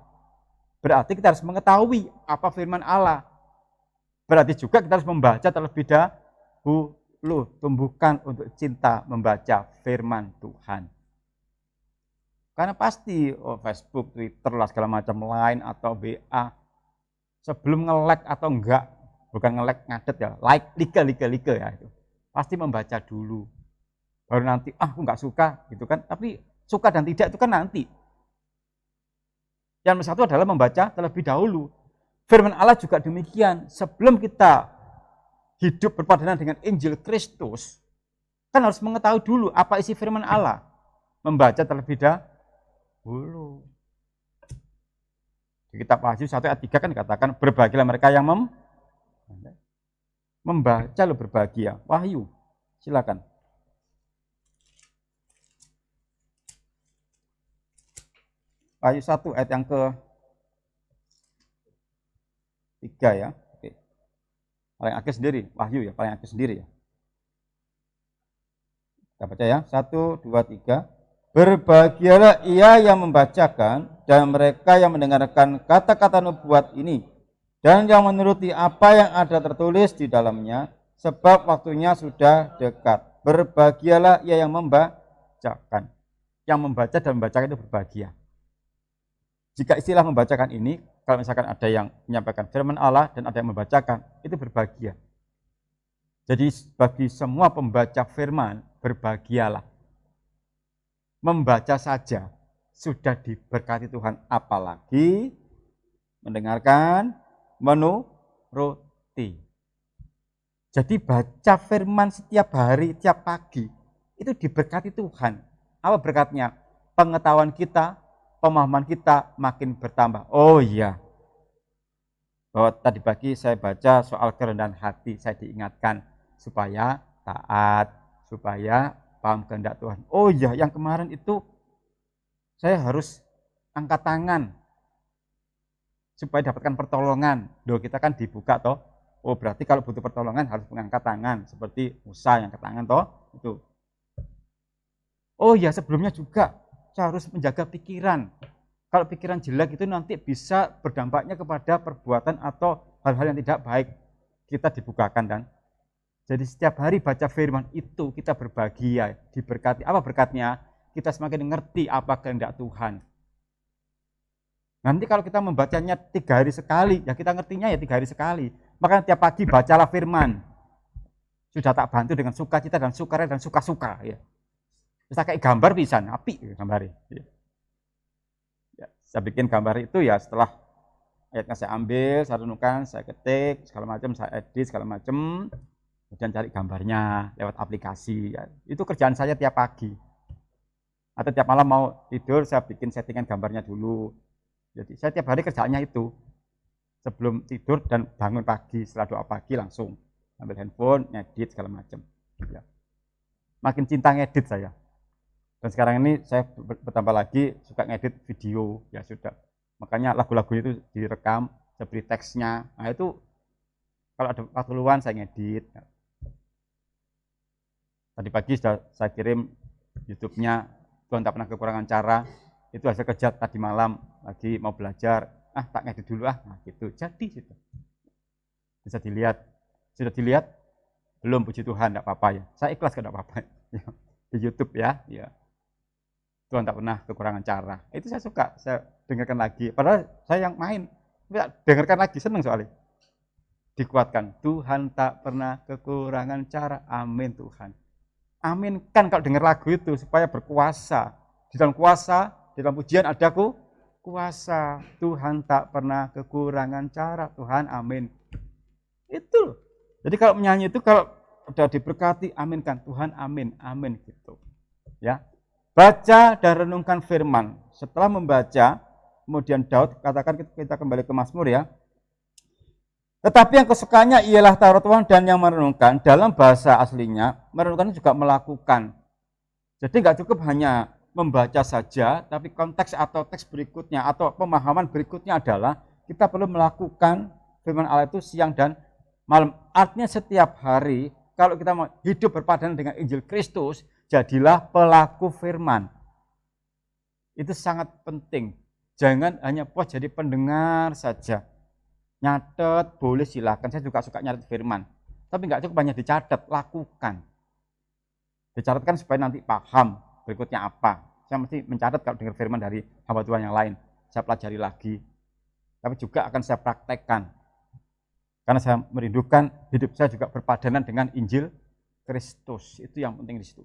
berarti kita harus mengetahui apa firman Allah. Berarti juga kita harus membaca terlebih dahulu. lu tumbuhkan untuk cinta membaca firman Tuhan. Karena pasti Facebook, Twitter lah segala macam lain atau BA sebelum nge-like atau enggak, bukan nge-like ngadet ya, like like ya itu. Pasti membaca dulu. Baru nanti aku enggak suka gitu kan. Tapi suka dan tidak itu kan nanti. Yang nomor satu adalah membaca terlebih dahulu. Firman Allah juga demikian. Sebelum kita hidup berpadanan dengan Injil Kristus, kan harus mengetahui dulu apa isi firman Allah. Membaca terlebih dahulu. Di kitab Wahyu 1 ayat 3 kan dikatakan, berbahagialah mereka yang membaca, lo berbahagia. Wahyu, silakan. Wahyu 1 ayat yang ke-3 ya. Oke. Paling akhir sendiri, Wahyu ya, paling akhir sendiri ya. Kita baca ya, 1, 2, 3. Berbahagialah ia yang membacakan dan mereka yang mendengarkan kata-kata nubuat ini dan yang menuruti apa yang ada tertulis di dalamnya, sebab waktunya sudah dekat. Berbahagialah ia yang membacakan. Yang membaca dan membacakan itu berbahagia. Jika istilah membacakan ini, kalau misalkan ada yang menyampaikan firman Allah dan ada yang membacakan, itu berbahagia. Jadi bagi semua pembaca firman, berbahagialah. Membaca saja sudah diberkati Tuhan, apalagi mendengarkan, menuruti. Jadi baca firman setiap hari, tiap pagi, itu diberkati Tuhan. Apa berkatnya? Pengetahuan kita, pemahaman kita makin bertambah. Oh iya, bahwa tadi pagi saya baca soal kerendahan hati, saya diingatkan supaya taat, supaya paham kehendak Tuhan. Oh iya, yang kemarin itu saya harus angkat tangan supaya dapatkan pertolongan. Loh, kita kan dibuka toh. Oh, berarti kalau butuh pertolongan harus mengangkat tangan seperti Musa yang angkat tangan toh. Itu. Oh iya, sebelumnya juga saya harus menjaga pikiran. Kalau pikiran jelek itu nanti bisa berdampaknya kepada perbuatan atau hal-hal yang tidak baik. Kita dibukakan dan jadi setiap hari baca firman itu kita berbahagia, diberkati. Apa berkatnya? Kita semakin ngerti apa kehendak Tuhan. Nanti kalau kita membacanya 3 hari sekali, ya kita ngertinya ya 3 hari sekali. Makanya tiap pagi bacalah firman. Sudah tak bantu dengan sukacita dan sukarela dan suka-suka. Ya. Bisa kayak gambar bisa, api gambar. Ya. Saya bikin gambar itu ya setelah ayatnya saya ambil, saya renungkan, saya ketik, segala macam, saya edit, segala macam. Kemudian cari gambarnya lewat aplikasi. Ya. Itu kerjaan saya tiap pagi. Atau tiap malam mau tidur, saya bikin settingan gambarnya dulu. Jadi saya tiap hari kerjaannya itu. Sebelum tidur dan bangun pagi, setelah doa pagi langsung ambil handphone, ngedit segala macam. Ya. Makin cinta ngedit saya. Dan sekarang ini saya bertambah lagi suka ngedit video. Ya sudah. Makanya lagu-lagu itu direkam, saya beri teksnya. Nah itu kalau ada waktu luang saya ngedit. Tadi pagi sudah saya kirim YouTube-nya, Tuhan tak pernah kekurangan cara. Itu hasil kerja tadi malam, lagi mau belajar. Tak ngedit dulu nah gitu. Jadi gitu. Bisa dilihat. Sudah dilihat? Belum, puji Tuhan, enggak apa-apa ya. Saya ikhlas enggak apa-apa. Di YouTube ya. Tuhan tak pernah kekurangan cara. Itu saya suka, saya dengarkan lagi. Padahal saya yang main, dengarkan lagi, senang soalnya. Dikuatkan, Tuhan tak pernah kekurangan cara. Amin Tuhan. Amin kan kalau dengar lagu itu supaya berkuasa. Di dalam kuasa, di dalam pujian ada kuasa. Tuhan tak pernah kekurangan cara. Tuhan amin. Itu. Jadi kalau menyanyi itu kalau udah diberkati, amin kan. Tuhan amin, amin gitu. Ya. Baca dan renungkan firman. Setelah membaca, kemudian Daud katakan kita kembali ke Mazmur ya. Tetapi yang kesukaannya ialah Taurat Tuhan dan yang merenungkan dalam bahasa aslinya, merenungkan juga melakukan. Jadi nggak cukup hanya membaca saja, tapi konteks atau teks berikutnya atau pemahaman berikutnya adalah kita perlu melakukan firman Allah itu siang dan malam. Artinya setiap hari kalau kita mau hidup berpadanan dengan Injil Kristus, jadilah pelaku firman. Itu sangat penting. Jangan hanya puas jadi pendengar saja. Nyatet boleh silakan, saya juga suka nyatet firman. Tapi nggak cukup hanya dicatat, lakukan. Dicatatkan supaya nanti paham berikutnya apa. Saya mesti mencatat kalau dengar firman dari hamba Tuhan yang lain. Saya pelajari lagi. Tapi juga akan saya praktekkan. Karena saya merindukan hidup saya juga berpadanan dengan Injil Kristus. Itu yang penting di situ.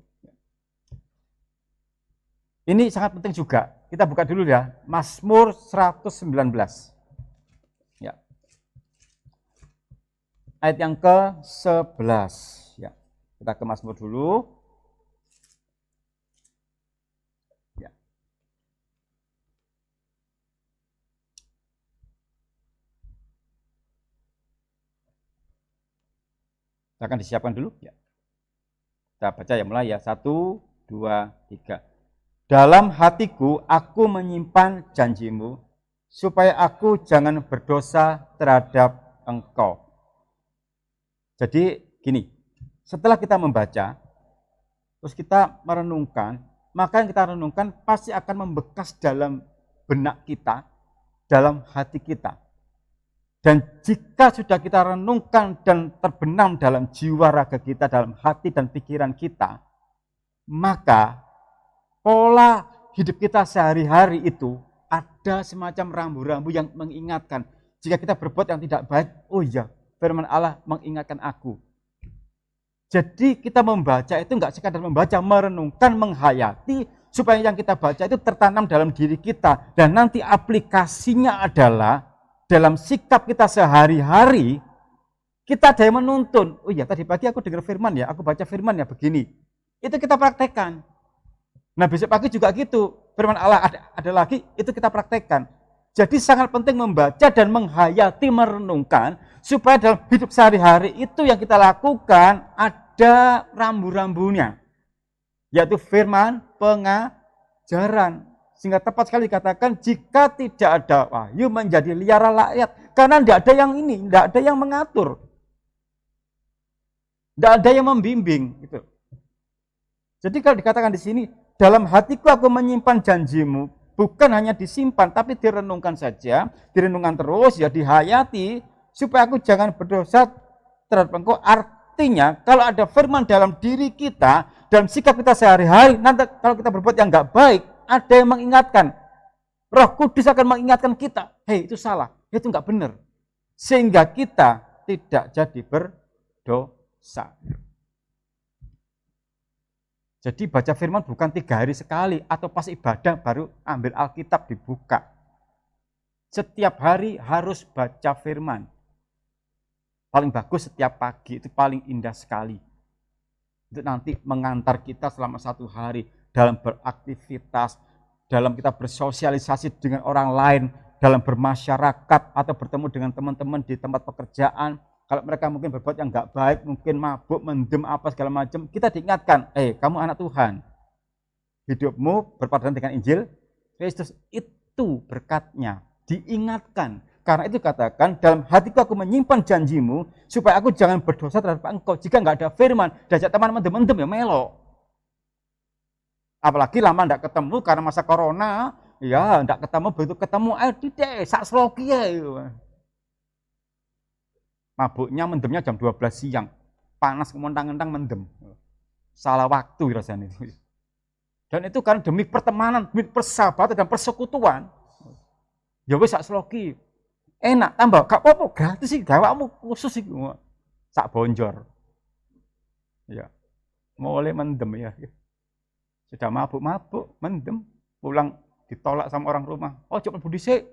Ini sangat penting juga. Kita buka dulu ya. Mazmur 119. Ya. Ayat yang ke-11. Ya. Kita ke Mazmur dulu. Ya. Kita akan disiapkan dulu. Ya. Kita baca ya, mulai ya. 1, 2, 3. Dalam hatiku aku menyimpan janjimu, supaya aku jangan berdosa terhadap engkau. Jadi gini, setelah kita membaca, terus kita merenungkan, maka yang kita renungkan pasti akan membekas dalam benak kita, dalam hati kita. Dan jika sudah kita renungkan dan terbenam dalam jiwa raga kita, dalam hati dan pikiran kita, maka pola hidup kita sehari-hari itu ada semacam rambu-rambu yang mengingatkan. Jika kita berbuat yang tidak baik, oh iya, firman Allah mengingatkan aku. Jadi kita membaca itu enggak sekadar membaca, merenungkan, menghayati, supaya yang kita baca itu tertanam dalam diri kita. Dan nanti aplikasinya adalah dalam sikap kita sehari-hari, kita ada yang menuntun. Oh iya, tadi pagi aku dengar firman ya, aku baca firman ya begini. Itu kita praktekkan. Nah besok pagi juga gitu, firman Allah ada lagi, itu kita praktekkan. Jadi sangat penting membaca dan menghayati, merenungkan, supaya dalam hidup sehari-hari itu yang kita lakukan ada rambu-rambunya. Yaitu firman, pengajaran. Sehingga tepat sekali dikatakan, jika tidak ada wahyu menjadi liara rakyat. Karena tidak ada yang ini, tidak ada yang mengatur. Tidak ada yang membimbing. Gitu. Jadi kalau dikatakan di sini, dalam hatiku aku menyimpan janjimu, bukan hanya disimpan, tapi direnungkan saja, direnungkan terus, ya dihayati, supaya aku jangan berdosa terhadap engkau. Artinya, kalau ada firman dalam diri kita, dalam sikap kita sehari-hari, nanti kalau kita berbuat yang enggak baik, ada yang mengingatkan. Roh Kudus akan mengingatkan kita, hei itu salah, itu enggak benar. Sehingga kita tidak jadi berdosa. Jadi baca firman bukan 3 hari sekali, atau pas ibadah baru ambil Alkitab dibuka. Setiap hari harus baca firman. Paling bagus setiap pagi, itu paling indah sekali. Itu nanti mengantar kita selama 1 hari dalam beraktivitas, dalam kita bersosialisasi dengan orang lain, dalam bermasyarakat atau bertemu dengan teman-teman di tempat pekerjaan. Kalau mereka mungkin berbuat yang enggak baik, mungkin mabuk, mendem, apa segala macam, kita diingatkan, kamu anak Tuhan. Hidupmu berpadanan dengan Injil Kristus, itu berkatnya. Diingatkan. Karena itu katakan, dalam hatiku aku menyimpan janjimu, supaya aku jangan berdosa terhadap engkau. Jika enggak ada firman, diajak teman mendem-mendem ya melo. Apalagi lama enggak ketemu karena masa corona, ya enggak ketemu, begitu ketemu, tidak, sak sloki ya. Mabuknya mendemnya jam 12 siang. Panas kemontang-mentang mendem. Salah waktu rasanya itu. Dan itu kan demi pertemanan, demi persahabatan dan persekutuan. Ya wis sak sloki. Enak tambah, gak apa-apa, gratis sih, gawakmu khusus sih. Sak bonjor. Ya. Mulai mendem ya. Sudah mabuk-mabuk, mendem. Pulang ditolak sama orang rumah. Oh, coba budi sih.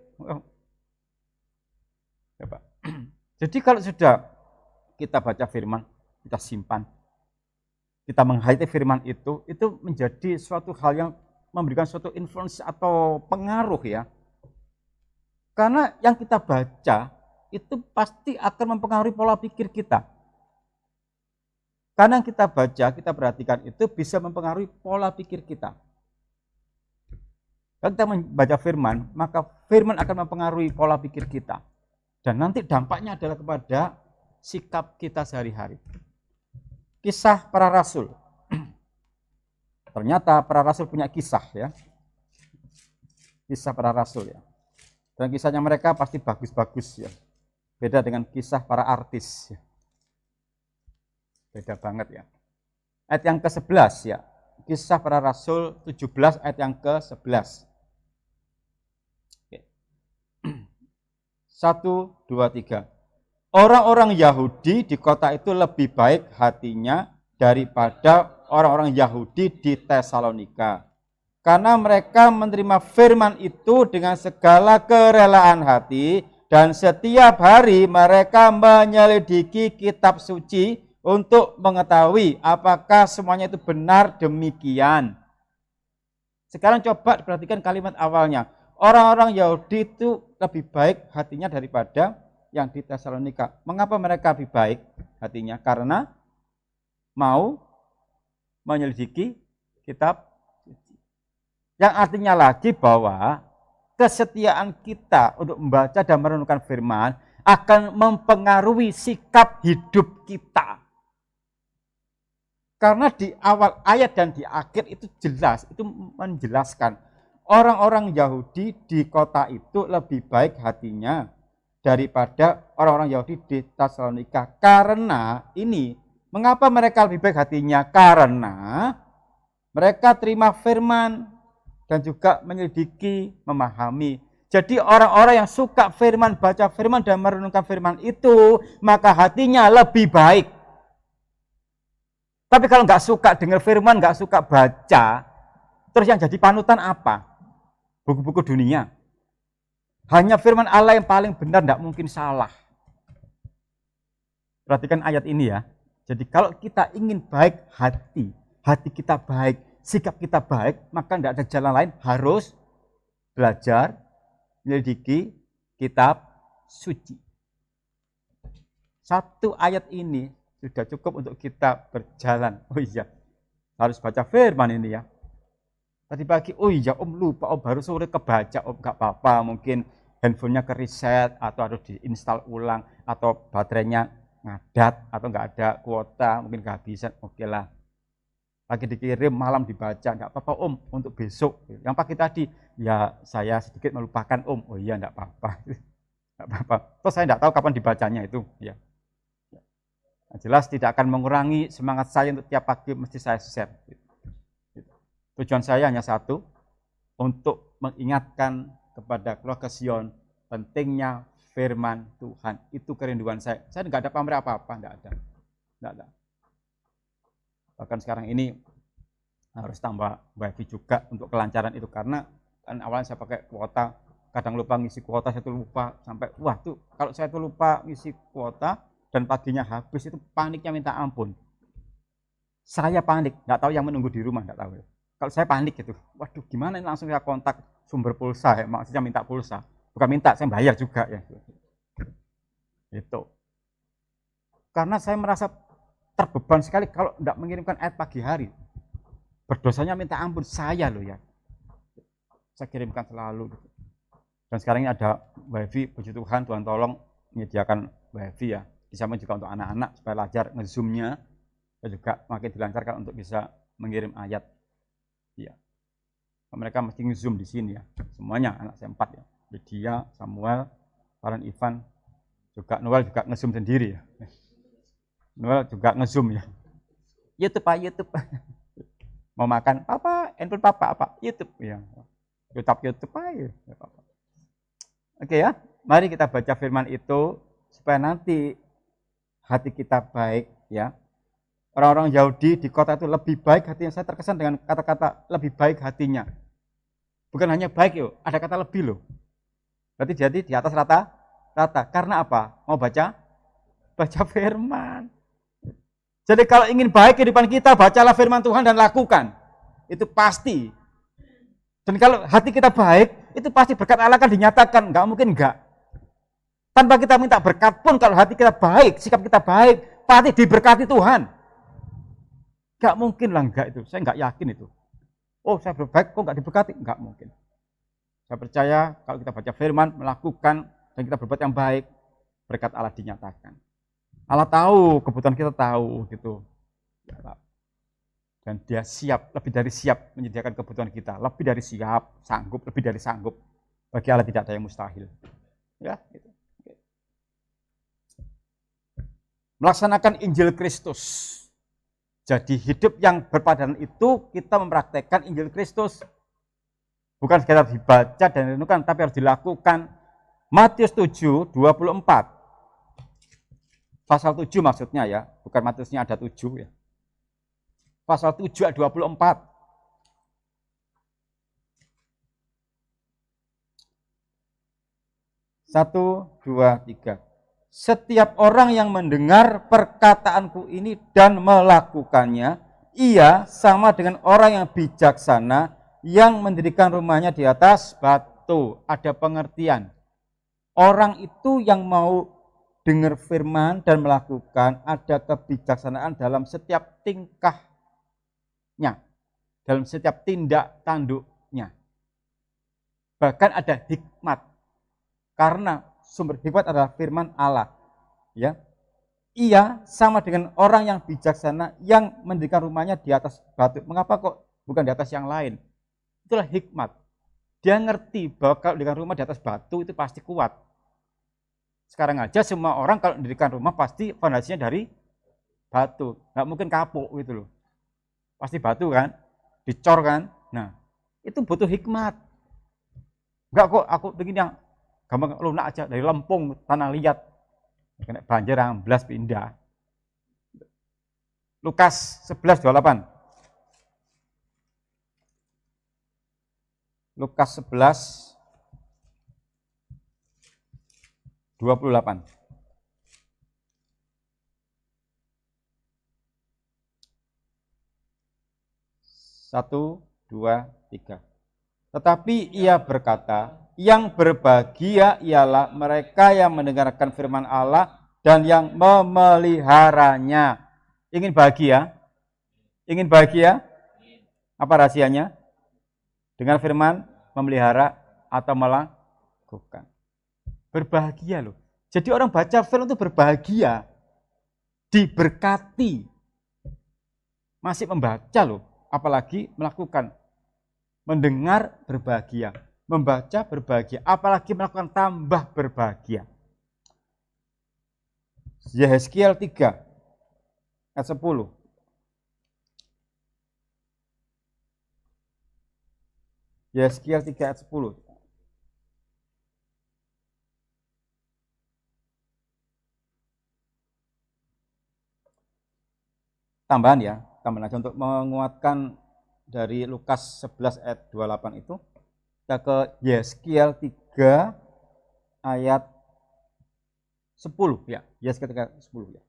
Ya, Pak. Jadi kalau sudah kita baca firman, kita simpan, kita menghayati firman itu menjadi suatu hal yang memberikan suatu influence atau pengaruh ya. Karena yang kita baca itu pasti akan mempengaruhi pola pikir kita. Karena yang kita baca, kita perhatikan itu bisa mempengaruhi pola pikir kita. Kalau kita membaca firman, maka firman akan mempengaruhi pola pikir kita. Dan nanti dampaknya adalah kepada sikap kita sehari-hari. Kisah para rasul. Ternyata para rasul punya kisah ya. Kisah para rasul ya. Dan kisahnya mereka pasti bagus-bagus ya. Beda dengan kisah para artis ya. Beda banget ya. Ayat yang ke-11 ya. Kisah Para Rasul 17 ayat yang ke-11. 1, 2, 3. Orang-orang Yahudi di kota itu lebih baik hatinya daripada orang-orang Yahudi di Tesalonika. Karena mereka menerima firman itu dengan segala kerelaan hati dan setiap hari mereka menyelidiki kitab suci untuk mengetahui apakah semuanya itu benar demikian. Sekarang coba perhatikan kalimat awalnya. Orang-orang Yahudi itu lebih baik hatinya daripada yang di Tesalonika. Mengapa mereka lebih baik hatinya? Karena mau menyelidiki kitab suci. Yang artinya lagi bahwa kesetiaan kita untuk membaca dan merenungkan firman akan mempengaruhi sikap hidup kita. Karena di awal ayat dan di akhir itu jelas, itu menjelaskan orang-orang Yahudi di kota itu lebih baik hatinya daripada orang-orang Yahudi di Tesalonika. Karena ini, mengapa mereka lebih baik hatinya? Karena mereka terima firman dan juga menyelidiki, memahami. Jadi orang-orang yang suka firman, baca firman dan merenungkan firman itu, maka hatinya lebih baik. Tapi kalau nggak suka dengar firman, nggak suka baca, terus yang jadi panutan apa? Buku-buku dunia. Hanya firman Allah yang paling benar, tidak mungkin salah. Perhatikan ayat ini ya. Jadi kalau kita ingin baik hati kita baik, sikap kita baik, maka tidak ada jalan lain, harus belajar, menyelidiki kitab suci. Satu ayat ini sudah cukup untuk kita berjalan. Oh iya, harus baca firman ini ya. Tadi pagi, oh iya om lupa, om baru sore kebaca, om gak apa-apa, mungkin handphonenya ke reset atau harus diinstal ulang atau baterainya ngadat atau nggak ada kuota, mungkin kehabisan, oke lah. Lagi dikirim malam dibaca, nggak apa-apa om untuk besok. Yang pagi tadi, ya saya sedikit melupakan om, oh iya nggak apa-apa, nggak apa-apa. Terus saya nggak tahu kapan dibacanya itu, ya. Jelas tidak akan mengurangi semangat saya untuk tiap pagi mesti saya share. Tujuan saya hanya satu, untuk mengingatkan kepada keluarga Sion pentingnya firman Tuhan. Itu kerinduan saya. Saya nggak ada pamrih apa-apa, nggak ada. Bahkan sekarang ini harus tambah wifi juga untuk kelancaran itu, karena kan awalnya saya pakai kuota, kadang lupa ngisi kuota, saya tuh lupa sampai wah tuh kalau saya tuh lupa ngisi kuota dan paginya habis itu paniknya minta ampun. Saya panik, nggak tahu yang menunggu di rumah, nggak tahu. Kalau saya panik gitu, waduh gimana ini, langsung saya kontak sumber pulsa, ya, maksudnya minta pulsa, bukan minta, saya bayar juga ya. Itu. Karena saya merasa terbeban sekali kalau tidak mengirimkan ayat pagi hari. Berdosanya minta ampun saya loh ya. Saya kirimkan selalu. Dan sekarang ini ada wifi, puji Tuhan, Tuhan tolong menyediakan wifi ya. Di samping juga untuk anak-anak supaya belajar nge-zoom-nya, dan juga makin dilancarkan untuk bisa mengirim ayat. Ya. Mereka mesti nge-zoom di sini ya. Semuanya anak saya 4 ya. Lydia, Samuel, Farhan Ivan, juga Noel juga nge-zoom sendiri ya. Noel juga nge-zoom ya. YouTube Pak, YouTube. Mau makan, Papa, handphone Papa apa? YouTube ya. YouTube aja. Ya, Papa. Oke ya, mari kita baca firman itu supaya nanti hati kita baik ya. Orang-orang Yahudi di kota itu lebih baik hatinya. Saya terkesan dengan kata-kata lebih baik hatinya. Bukan hanya baik yuk, ada kata lebih loh. Berarti jadi di atas rata. Karena apa? Mau baca firman. Jadi kalau ingin baik kehidupan kita, bacalah firman Tuhan dan lakukan. Itu pasti. Dan kalau hati kita baik, itu pasti berkat Allah akan dinyatakan. Enggak mungkin enggak. Tanpa kita minta berkat pun, kalau hati kita baik, sikap kita baik, pasti diberkati Tuhan. Enggak mungkin lah enggak itu. Saya enggak yakin itu. Oh saya berbaik kok enggak diberkati? Enggak mungkin. Saya percaya kalau kita baca firman, melakukan, dan kita berbuat yang baik, berkat Allah dinyatakan. Allah tahu, kebutuhan kita tahu gitu. Dan dia siap, lebih dari siap menyediakan kebutuhan kita. Lebih dari siap, sanggup, lebih dari sanggup. Bagi Allah tidak ada yang mustahil. Ya, gitu. melaksanakan Injil Kristus. Jadi hidup yang berpadanan itu kita mempraktekkan Injil Kristus. Bukan sekedar dibaca dan direnungkan, tapi harus dilakukan. Matius 7, 24. Pasal 7 maksudnya ya, bukan Matiusnya ada 7 ya. Pasal 7 ayat 24. Satu, dua, tiga. Setiap orang yang mendengar perkataanku ini dan melakukannya, ia sama dengan orang yang bijaksana yang mendirikan rumahnya di atas batu. Ada pengertian. Orang itu yang mau dengar firman dan melakukan, ada kebijaksanaan dalam setiap tingkahnya, dalam setiap tindak tanduknya. Bahkan ada hikmat. Karena sumber hikmat adalah firman Allah. Ya, ia sama dengan orang yang bijaksana yang mendirikan rumahnya di atas batu. Mengapa kok bukan di atas yang lain? Itulah hikmat. Dia ngerti bahwa kalau mendirikan rumah di atas batu itu pasti kuat. Sekarang aja semua orang kalau mendirikan rumah pasti fondasinya dari batu. Nggak mungkin kapuk gitu loh. Pasti batu kan, dicor kan. Nah, itu butuh hikmat. Enggak kok aku bikin yang gampang lunak aja, dari lempung, tanah liat, kena banjir, amblas, pindah. Lukas 11:28. Lukas 11:28. Satu, dua, tiga. Tetapi ia berkata, yang berbahagia ialah mereka yang mendengarkan firman Allah dan yang memeliharanya. Ingin bahagia? Ingin bahagia? Apa rahasianya? Dengan firman, memelihara atau melakukan. Berbahagia loh. Jadi orang baca firman itu berbahagia. Diberkati. Masih membaca loh. Apalagi melakukan. Mendengar berbahagia. Membaca berbahagia, apalagi melakukan tambah berbahagia. Yehezkiel 3 ayat 10. Yehezkiel 3 ayat 10. Tambahan ya, tambahan aja untuk menguatkan dari Lukas 11 ayat 28 itu. Kita ke Yehezkiel 3 ayat 10 ya. Yehezkiel 3 ayat 10 ya.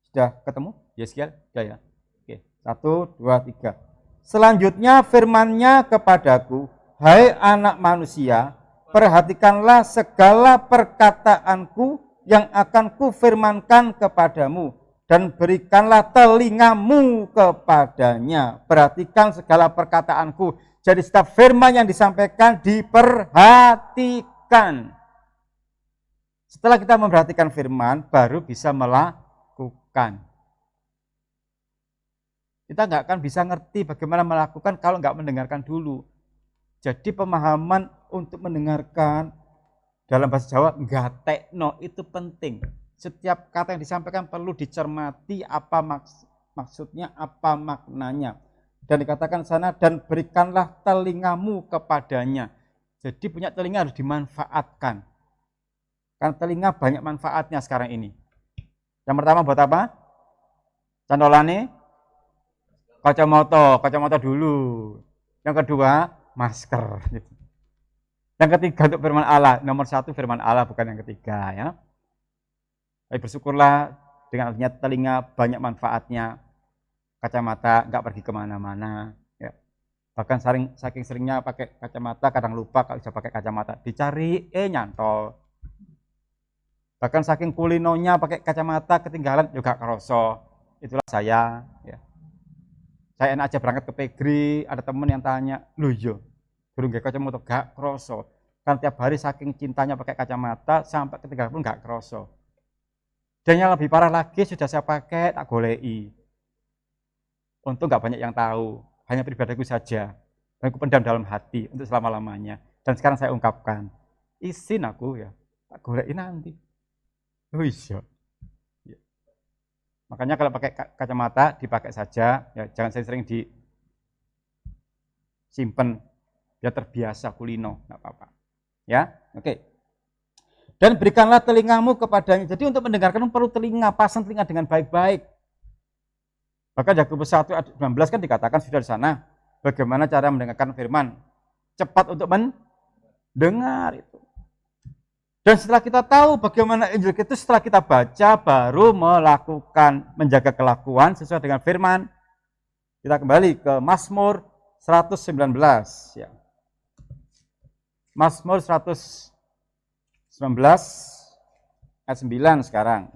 Sudah ketemu Yehezkiel? Sudah ya. Oke, 1 2 3. Selanjutnya firman-Nya kepadaku, hai anak manusia, perhatikanlah segala perkataanku yang akan kufirmankan kepadamu dan berikanlah telingamu kepadanya. Perhatikan segala perkataanku. Jadi setiap firman yang disampaikan diperhatikan. Setelah kita memperhatikan firman, baru bisa melakukan. Kita nggak akan bisa ngerti bagaimana melakukan kalau nggak mendengarkan dulu. Jadi pemahaman untuk mendengarkan dalam bahasa Jawa, gatekno itu penting. Setiap kata yang disampaikan perlu dicermati apa maksudnya, apa maknanya. Dan dikatakan sana, dan berikanlah telingamu kepadanya. Jadi punya telinga harus dimanfaatkan. Karena telinga banyak manfaatnya sekarang ini. Yang pertama buat apa? Candolane, kacamata dulu. Yang kedua, masker. Yang ketiga untuk firman Allah. Nomor 1 firman Allah, bukan yang ketiga ya. Tapi bersyukurlah dengan adanya telinga banyak manfaatnya. Kacamata nggak pergi kemana-mana. Ya. Bahkan saking seringnya pakai kacamata, kadang lupa kalau bisa pakai kacamata. Dicari, nyantol. Bahkan saking kulinonya pakai kacamata, ketinggalan juga keroso. Itulah saya. Ya. Saya enak aja berangkat ke Pegri, ada temen yang tanya, loh iya, durung nggak kacamata, gak keroso. Kan tiap hari saking cintanya pakai kacamata, sampai ketinggalan pun gak keroso. Dan yang lebih parah lagi, sudah saya pakai, tak golei. Untung nggak banyak yang tahu, hanya pribadiku saja. Dan aku pendam dalam hati untuk selama-lamanya. Dan sekarang saya ungkapkan, izin aku ya, tak golei nanti. Oh iya, Makanya kalau pakai kacamata dipakai saja, ya jangan sering-sering disimpan, biar terbiasa kulino, nggak apa-apa. Ya, oke. Dan berikanlah telingamu kepadanya. Jadi untuk mendengarkan perlu telinga, pasang telinga dengan baik-baik. Bahkan Yakobus 1 ayat 19 kan dikatakan sudah di sana, bagaimana cara mendengarkan firman. Cepat untuk mendengar itu. Dan setelah kita tahu bagaimana Injil itu, setelah kita baca, baru melakukan, menjaga kelakuan sesuai dengan firman. Kita kembali ke Mazmur 119. Ya. Mazmur 119 ayat 9 sekarang.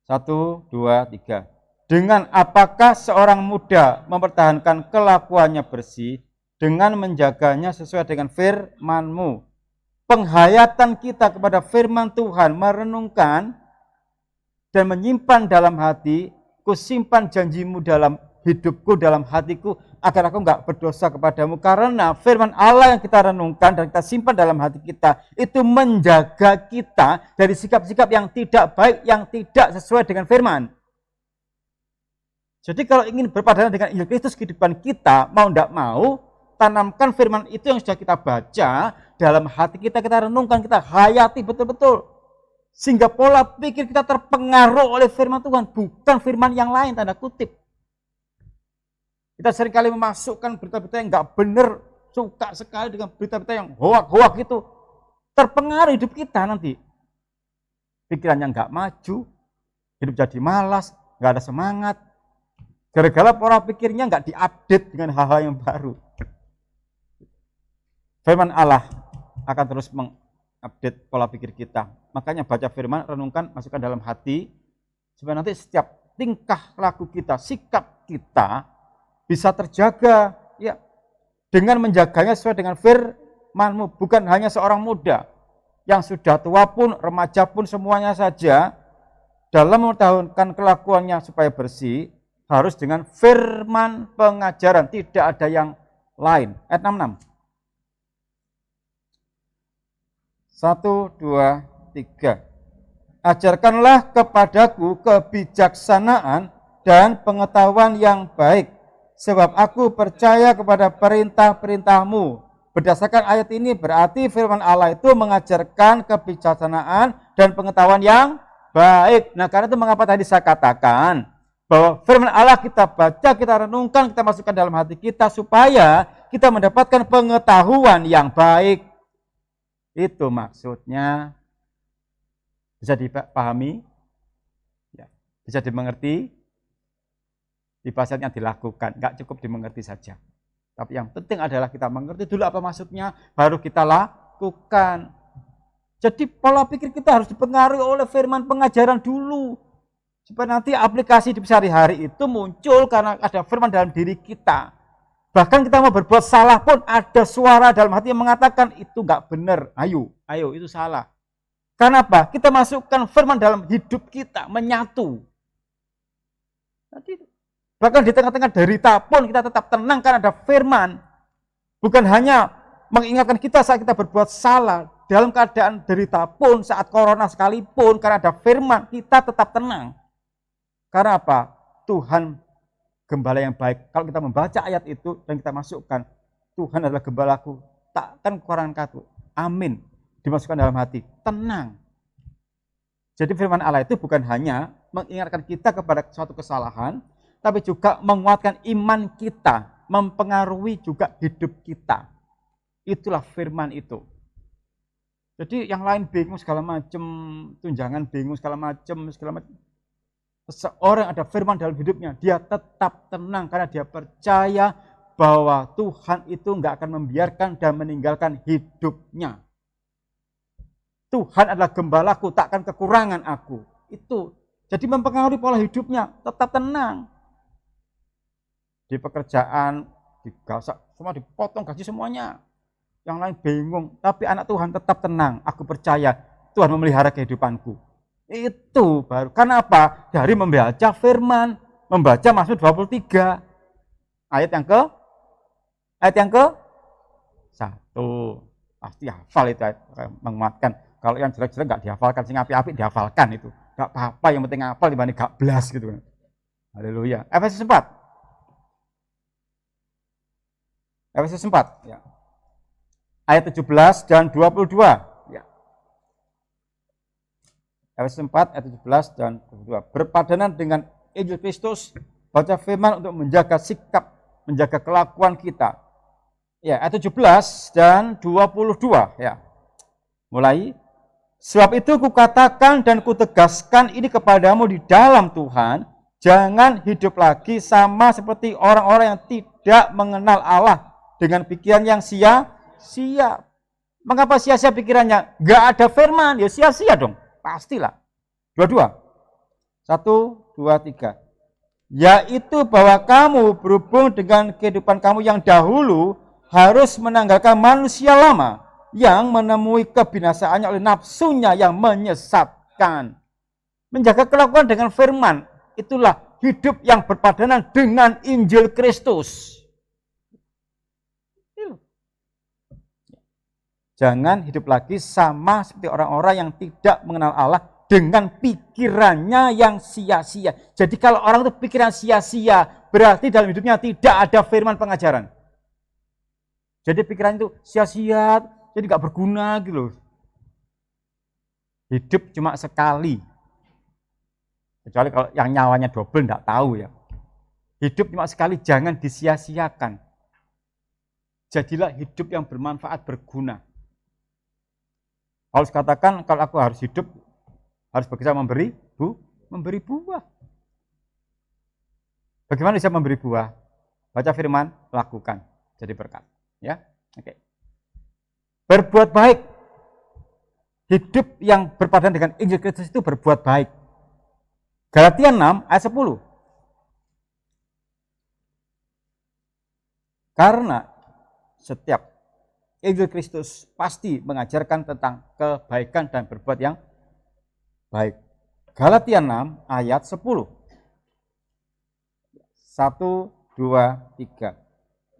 1, 2, 3. Dengan apakah seorang muda mempertahankan kelakuannya bersih dengan menjaganya sesuai dengan firman-Mu. Penghayatan kita kepada firman Tuhan, merenungkan dan menyimpan dalam hati, kusimpan janji-Mu dalam hidupku, dalam hatiku, agar aku enggak berdosa kepadamu. Karena firman Allah yang kita renungkan dan kita simpan dalam hati kita, itu menjaga kita dari sikap-sikap yang tidak baik, yang tidak sesuai dengan firman. Jadi kalau ingin berpadanan dengan Injil Kristus kehidupan kita, mau enggak mau, tanamkan firman itu yang sudah kita baca, dalam hati kita, kita renungkan, kita hayati betul-betul. Sehingga pola pikir kita terpengaruh oleh firman Tuhan, bukan firman yang lain, tanda kutip. Kita seringkali memasukkan berita-berita yang nggak benar, suka sekali dengan berita-berita yang hoak-hoak itu. Terpengaruh hidup kita nanti. Pikirannya nggak maju, hidup jadi malas, nggak ada semangat. Gara-gara pola pikirnya nggak diupdate dengan hal-hal yang baru. Firman Allah akan terus mengupdate pola pikir kita. Makanya baca firman, renungkan, masukkan dalam hati, supaya nanti setiap tingkah laku kita, sikap kita, bisa terjaga ya dengan menjaganya sesuai dengan firman-Mu. Bukan hanya seorang muda, yang sudah tua pun, remaja pun, semuanya saja dalam mempertahankan kelakuannya supaya bersih harus dengan firman pengajaran, tidak ada yang lain. Ayat 66. 1, 2, 3. Ajarkanlah kepadaku kebijaksanaan dan pengetahuan yang baik, sebab aku percaya kepada perintah-perintah-Mu. Berdasarkan ayat ini berarti firman Allah itu mengajarkan kebijaksanaan dan pengetahuan yang baik. Nah, karena itu mengapa tadi saya katakan bahwa firman Allah kita baca, kita renungkan, kita masukkan dalam hati kita supaya kita mendapatkan pengetahuan yang baik. Itu maksudnya. Bisa dipahami? Ya, bisa dimengerti? Dibahasnya dilakukan, nggak cukup dimengerti saja. Tapi yang penting adalah kita mengerti dulu apa maksudnya, baru kita lakukan. Jadi pola pikir kita harus dipengaruhi oleh firman pengajaran dulu. Supaya nanti aplikasi di sehari-hari itu muncul karena ada firman dalam diri kita. Bahkan kita mau berbuat salah pun ada suara dalam hati yang mengatakan itu nggak benar. Ayo itu salah. Karena apa? Kita masukkan firman dalam hidup kita, menyatu. Nanti bahkan di tengah-tengah derita pun kita tetap tenang karena ada firman. Bukan hanya mengingatkan kita saat kita berbuat salah. Dalam keadaan derita pun, saat corona sekalipun, karena ada firman, kita tetap tenang. Karena apa? Tuhan gembala yang baik. Kalau kita membaca ayat itu dan kita masukkan, Tuhan adalah gembalaku, takkan kekurangan katu. Amin. Dimasukkan dalam hati. Tenang. Jadi firman Allah itu bukan hanya mengingatkan kita kepada suatu kesalahan, tapi juga menguatkan iman kita, mempengaruhi juga hidup kita. Itulah firman itu. Jadi yang lain bingung segala macam, tunjangan bingung segala macam. Seseorang ada firman dalam hidupnya, dia tetap tenang karena dia percaya bahwa Tuhan itu enggak akan membiarkan dan meninggalkan hidupnya. Tuhan adalah gembalaku, takkan kekurangan aku. Itu. Jadi mempengaruhi pola hidupnya, tetap tenang. Di pekerjaan, digasak, semua dipotong gaji semuanya. Yang lain bingung, tapi anak Tuhan tetap tenang. Aku percaya Tuhan memelihara kehidupanku. Itu baru. Karena apa? Dari membaca firman, membaca Mazmur 23. Ayat yang ke 1. pasti hafal itu menguatkan. Kalau yang jelek-jelek nggak dihafalkan, sing api-api dihafalkan itu. Nggak apa-apa, yang penting hafal dibanding gak blas gitu. Haleluya. Efesus 4. Efesus 4 ya. Ayat 17 dan 22 ya. Efesus 4 ayat 17 dan 22. Berpadanan dengan Injil Kristus, baca firman untuk menjaga sikap, menjaga kelakuan kita. Ya, ayat 17 dan 22 ya. Mulai, sebab itu kukatakan dan kutegaskan ini kepadamu di dalam Tuhan, jangan hidup lagi sama seperti orang-orang yang tidak mengenal Allah dengan pikiran yang sia-sia. Mengapa sia-sia pikirannya? Gak ada firman, ya sia-sia dong. Pastilah. Dua-dua. 1, 2, 3. Yaitu bahwa kamu berhubung dengan kehidupan kamu yang dahulu harus menanggalkan manusia lama yang menemui kebinasaannya oleh nafsunya yang menyesatkan. Menjaga kelakuan dengan firman, itulah hidup yang berpadanan dengan Injil Kristus. Jangan hidup lagi sama seperti orang-orang yang tidak mengenal Allah dengan pikirannya yang sia-sia. Jadi kalau orang itu pikiran sia-sia, berarti dalam hidupnya tidak ada firman pengajaran. Jadi pikiran itu sia-sia, jadi nggak berguna gitu loh. Hidup cuma sekali. Kecuali kalau yang nyawanya double nggak tahu ya. Hidup cuma sekali, jangan disia-siakan. Jadilah hidup yang bermanfaat, berguna. Paulus katakan kalau aku harus hidup, harus bekerja memberi buah. Bagaimana bisa memberi buah? Baca firman, lakukan, jadi berkat. Ya, oke. Berbuat baik. Hidup yang berpadan dengan Injil Kristus itu berbuat baik. Galatia 6 ayat 10. Karena setiap Injil Kristus pasti mengajarkan tentang kebaikan dan berbuat yang baik. Galatia 6 ayat 10. 1, 2, 3.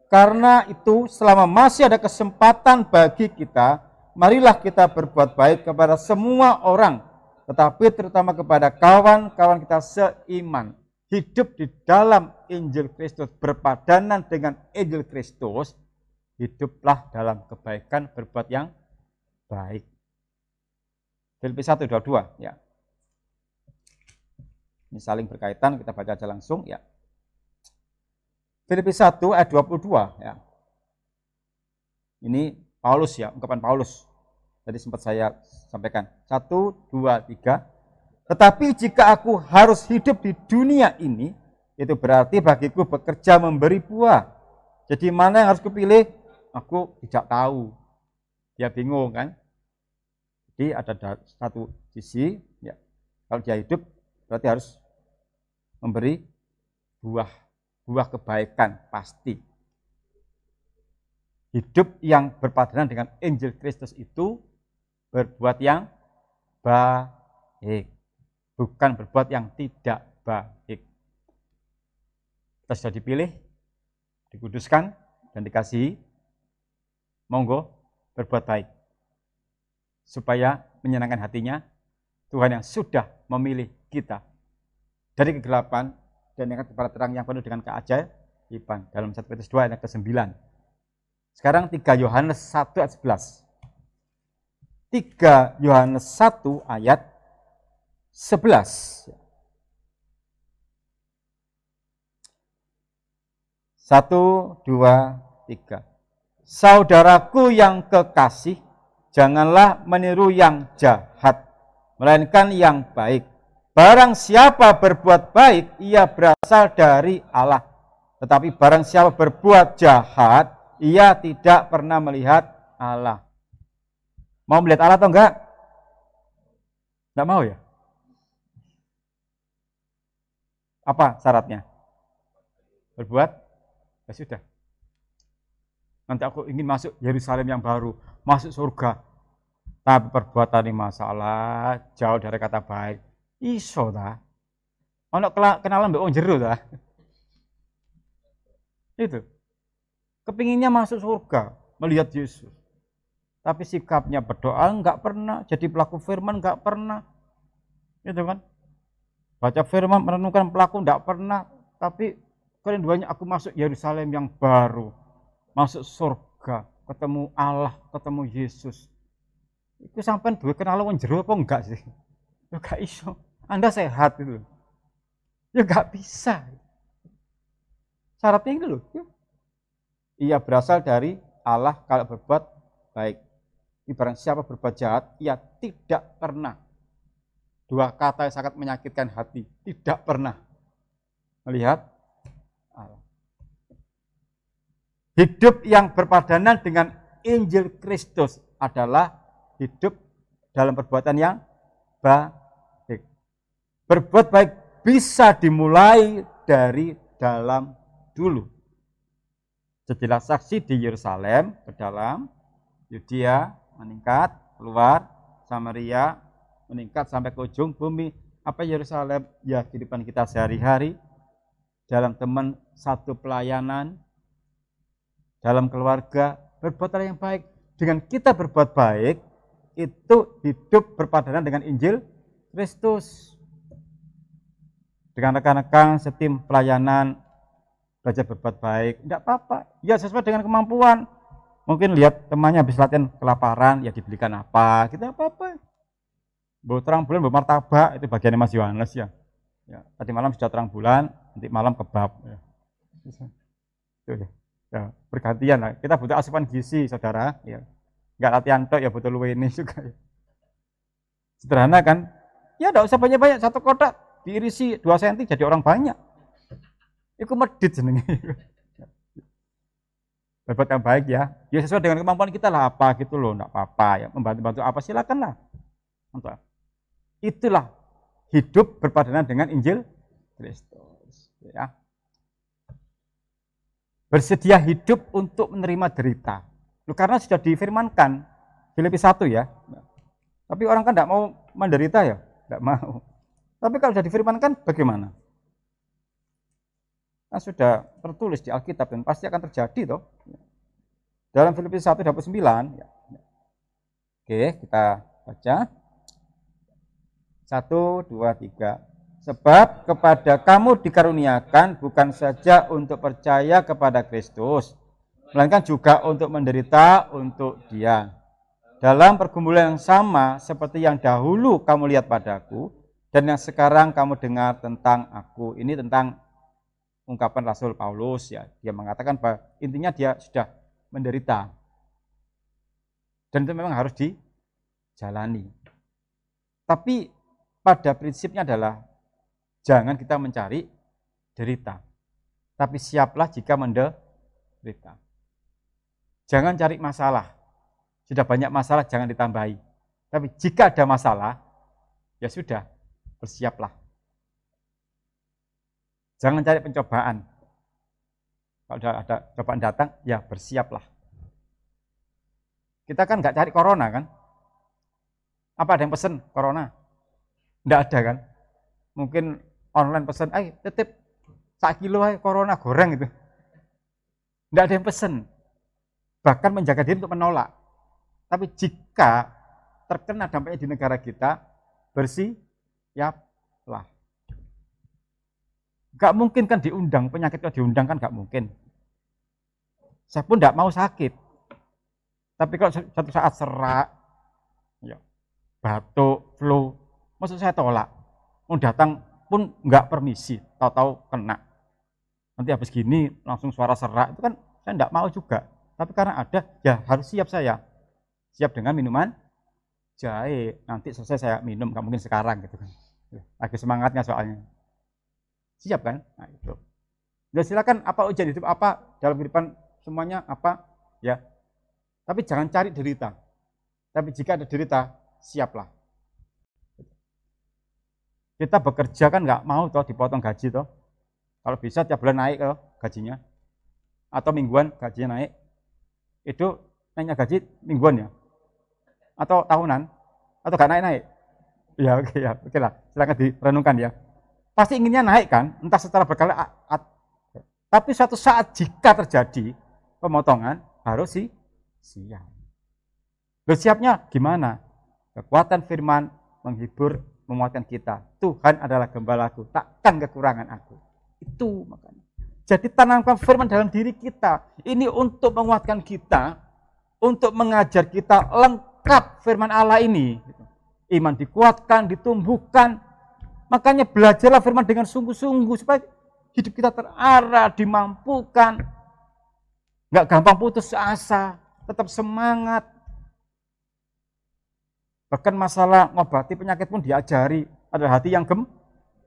Karena itu selama masih ada kesempatan bagi kita, marilah kita berbuat baik kepada semua orang, tetapi terutama kepada kawan-kawan kita seiman. Hidup di dalam Injil Kristus, berpadanan dengan Injil Kristus, hiduplah dalam kebaikan, berbuat yang baik. Filipi 1:22 ya. Ini saling berkaitan, kita baca aja langsung ya. Filipi 1 ayat 22 ya. Ini Paulus ya, ungkapan Paulus. Tadi sempat saya sampaikan. 1, 2, 3. Tetapi jika aku harus hidup di dunia ini, itu berarti bagiku bekerja memberi buah. Jadi mana yang harus kupilih? Aku tidak tahu. Dia bingung kan? Jadi ada satu sisi, ya, kalau dia hidup berarti harus memberi buah kebaikan pasti. Hidup yang berpadanan dengan Injil Kristus itu berbuat yang baik, bukan berbuat yang tidak baik. Kita sudah dipilih, dikuduskan, dan dikasihi. Monggo berbuat baik supaya menyenangkan hatinya Tuhan yang sudah memilih kita dari kegelapan dan yang kepada terang yang penuh dengan keajaiban. Dalam 1 Petrus 2 ayat ke-9. Sekarang 3 Yohanes 1 ayat 11. 3 Yohanes 1 ayat 11. 1, 2, 3. Saudaraku yang kekasih, janganlah meniru yang jahat, melainkan yang baik. Barang siapa berbuat baik, ia berasal dari Allah. Tetapi barang siapa berbuat jahat, ia tidak pernah melihat Allah. Mau melihat Allah atau enggak? Enggak mau ya? Apa syaratnya? Berbuat? Ya sudah. Nanti aku ingin masuk Yerusalem yang baru, masuk surga. Tapi perbuatan ini masalah, jauh dari kata baik. Iso ta? Ono kenalan mbek wong jero ta? Itu. Kepinginnya masuk surga, melihat Yesus. tapi sikapnya berdoa enggak pernah, jadi pelaku firman enggak pernah. Gitu kan? Baca firman, merenungkan pelaku enggak pernah, tapi kerinduannya aku masuk Yerusalem yang baru, masuk surga, ketemu Allah, ketemu Yesus. Itu sampai duwe kenal wong jero apa enggak sih? Ya enggak iso. Anda sehat itu. Ya enggak bisa. Syaratnya itu loh. Ia berasal dari Allah kalau berbuat baik. Ibarat siapa berbuat jahat, ia tidak pernah. Dua kata yang sangat menyakitkan hati. Tidak pernah melihat Allah. Hidup yang berpadanan dengan Injil Kristus adalah hidup dalam perbuatan yang baik. Berbuat baik bisa dimulai dari dalam dulu. Jadilah saksi di Yerusalem, ke dalam, Yudea meningkat, keluar, Samaria meningkat sampai ke ujung bumi. Apa Yerusalem? Ya kehidupan kita sehari-hari, dalam teman satu pelayanan, dalam keluarga, berbuat hal yang baik. Dengan kita berbuat baik, itu hidup berpadanan dengan Injil Kristus. Dengan rekan-rekan setim pelayanan, belajar berbuat baik, tidak apa-apa. Ya sesuai dengan kemampuan. Mungkin lihat temannya habis latihan kelaparan, ya dibelikan apa, kita apa-apa. Bawa terang bulan, bawa martabak, itu bagiannya Mas Yohanes ya. Ya, tadi malam sudah terang bulan, nanti malam kebab. Ya. Ya, bergantian lah. Kita butuh asupan gizi, saudara. Ya. Enggak latihan tok, ya butuh luwe ini juga. Ya. Sederhana kan? Ya enggak usah banyak-banyak, satu kotak diirisi 2 cm jadi orang banyak. Itu medit jenenge. Berbuat yang baik ya. Ya sesuai dengan kemampuan kita lah apa gitu loh, enggak apa-apa ya. Membantu-bantu apa silakan lah. Itulah hidup berpadanan dengan Injil Kristus ya. Bersedia hidup untuk menerima derita. Karena sudah difirmankan Filipi 1 ya. Tapi orang kan enggak mau menderita ya, enggak mau. Tapi kalau sudah difirmankan bagaimana? Kan sudah tertulis di Alkitab dan pasti akan terjadi toh. Dalam Filipi 1:29 ya. Oke, kita baca. 1, 2, 3. Sebab kepada kamu dikaruniakan bukan saja untuk percaya kepada Kristus, melainkan juga untuk menderita untuk Dia. Dalam pergumulan yang sama seperti yang dahulu kamu lihat padaku dan yang sekarang kamu dengar tentang aku. Ini tentang ungkapan Rasul Paulus ya. Dia mengatakan bahwa intinya dia sudah menderita. Dan itu memang harus dijalani. Tapi pada prinsipnya adalah jangan kita mencari derita. Tapi siaplah jika menderita. Jangan cari masalah. Sudah banyak masalah jangan ditambahi. Tapi jika ada masalah, ya sudah, bersiaplah. Jangan cari pencobaan. Kalau ada cobaan datang, ya bersiaplah. Kita kan nggak cari corona kan? Apa ada yang pesen corona? Nggak ada kan? Mungkin online pesen, titip 1 kilo corona goreng gitu. Nggak ada yang pesen. Bahkan menjaga diri untuk menolak. Tapi jika terkena dampaknya di negara kita, bersiaplah. Gak mungkin kan diundang, penyakit kalau diundang kan gak mungkin. Saya pun gak mau sakit. Tapi kalau satu saat serak, ya, batuk, flu, maksud saya tolak. Mau datang pun gak permisi, tahu-tahu kena. Nanti habis gini langsung suara serak, itu kan saya gak mau juga. Tapi karena ada, ya harus siap saya. Siap dengan minuman jahe. Nanti selesai saya minum, gak mungkin sekarang gitu kan. Lagi semangatnya soalnya. Siap kan? Nah itu. Ya silakan apa ujian hidup apa dalam kehidupan semuanya apa ya. Tapi jangan cari derita. Tapi jika ada derita, siaplah. Kita bekerja kan nggak mau toh dipotong gaji toh. Kalau bisa tiap bulan naik toh gajinya. Atau mingguan gajinya naik. Itu naiknya gaji mingguan ya. Atau tahunan. Atau nggak naik-naik. Ya oke lah. Silakan direnungkan ya. Pasti inginnya naik kan, entah secara berkala. Tapi suatu saat jika terjadi pemotongan, harus siap. Loh, siapnya gimana? Kekuatan firman menghibur, menguatkan kita. Tuhan adalah gembalaku, takkan kekurangan aku. Itu makanya. Jadi tanamkan firman dalam diri kita. Ini untuk menguatkan kita, untuk mengajar kita lengkap firman Allah ini. Iman dikuatkan, ditumbuhkan. Makanya belajarlah firman dengan sungguh-sungguh supaya hidup kita terarah, dimampukan. Nggak gampang putus asa, tetap semangat. Bahkan masalah ngobati penyakit pun diajari. Ada hati yang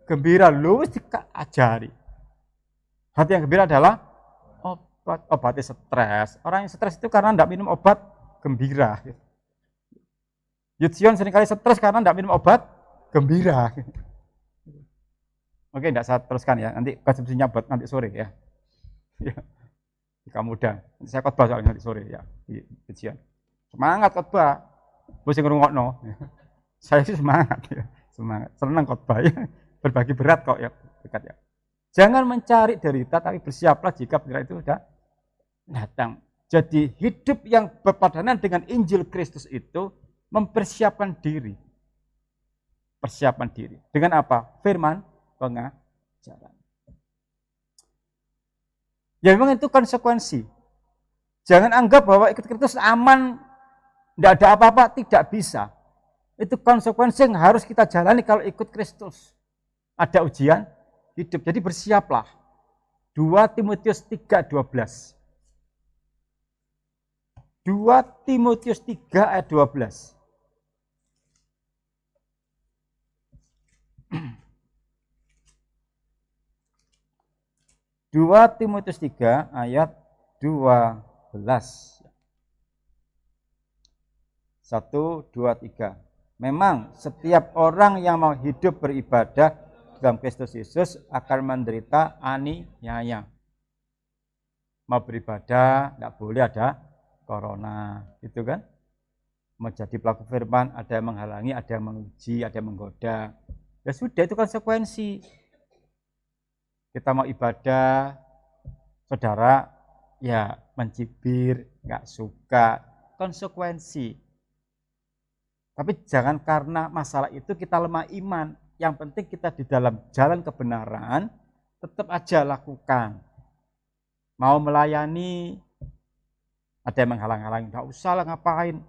gembira, lu diajari. Hati yang gembira adalah obatnya stres. Orang yang stres itu karena tidak minum obat gembira. Yudsion seringkali stres karena tidak minum obat gembira. Oke, tidak saya teruskan ya. Nanti konsumsinya buat nanti sore ya. Jika muda. Nanti saya khotbah soalnya nanti sore ya di Yudsion. Semangat khotbah. Bos yang ngrungokno. Saya sih semangat ya. Semangat. Senang khotbah ya. Berbagi berat kok ya, dekat ya. Jangan mencari derita, tapi bersiaplah jika derita itu sudah datang. Jadi hidup yang berpadanan dengan Injil Kristus itu mempersiapkan diri. Persiapan diri. Dengan apa? Firman, pengajaran. Ya memang itu konsekuensi. Jangan anggap bahwa ikut Kristus aman, tidak ada apa-apa, tidak bisa. Itu konsekuensi yang harus kita jalani kalau ikut Kristus. Ada ujian hidup. Jadi bersiaplah. 2 Timotius 3:12. 2 Timotius 3 ayat 12. Dua Timotius 3 ayat 12. 1, 2, 3. Memang setiap orang yang mau hidup beribadah dalam Kristus Yesus akan menderita aniaya. Mau beribadah, tidak boleh ada corona, gitu kan? Menjadi pelaku firman, ada yang menghalangi, ada yang menguji, ada yang menggoda. Ya sudah, itu konsekuensi. Kita mau ibadah, saudara, ya mencibir, nggak suka, konsekuensi. Tapi jangan karena masalah itu kita lemah iman. Yang penting kita di dalam jalan kebenaran, tetap aja lakukan. Mau melayani, ada yang menghalang-halangi, nggak usah lah ngapain.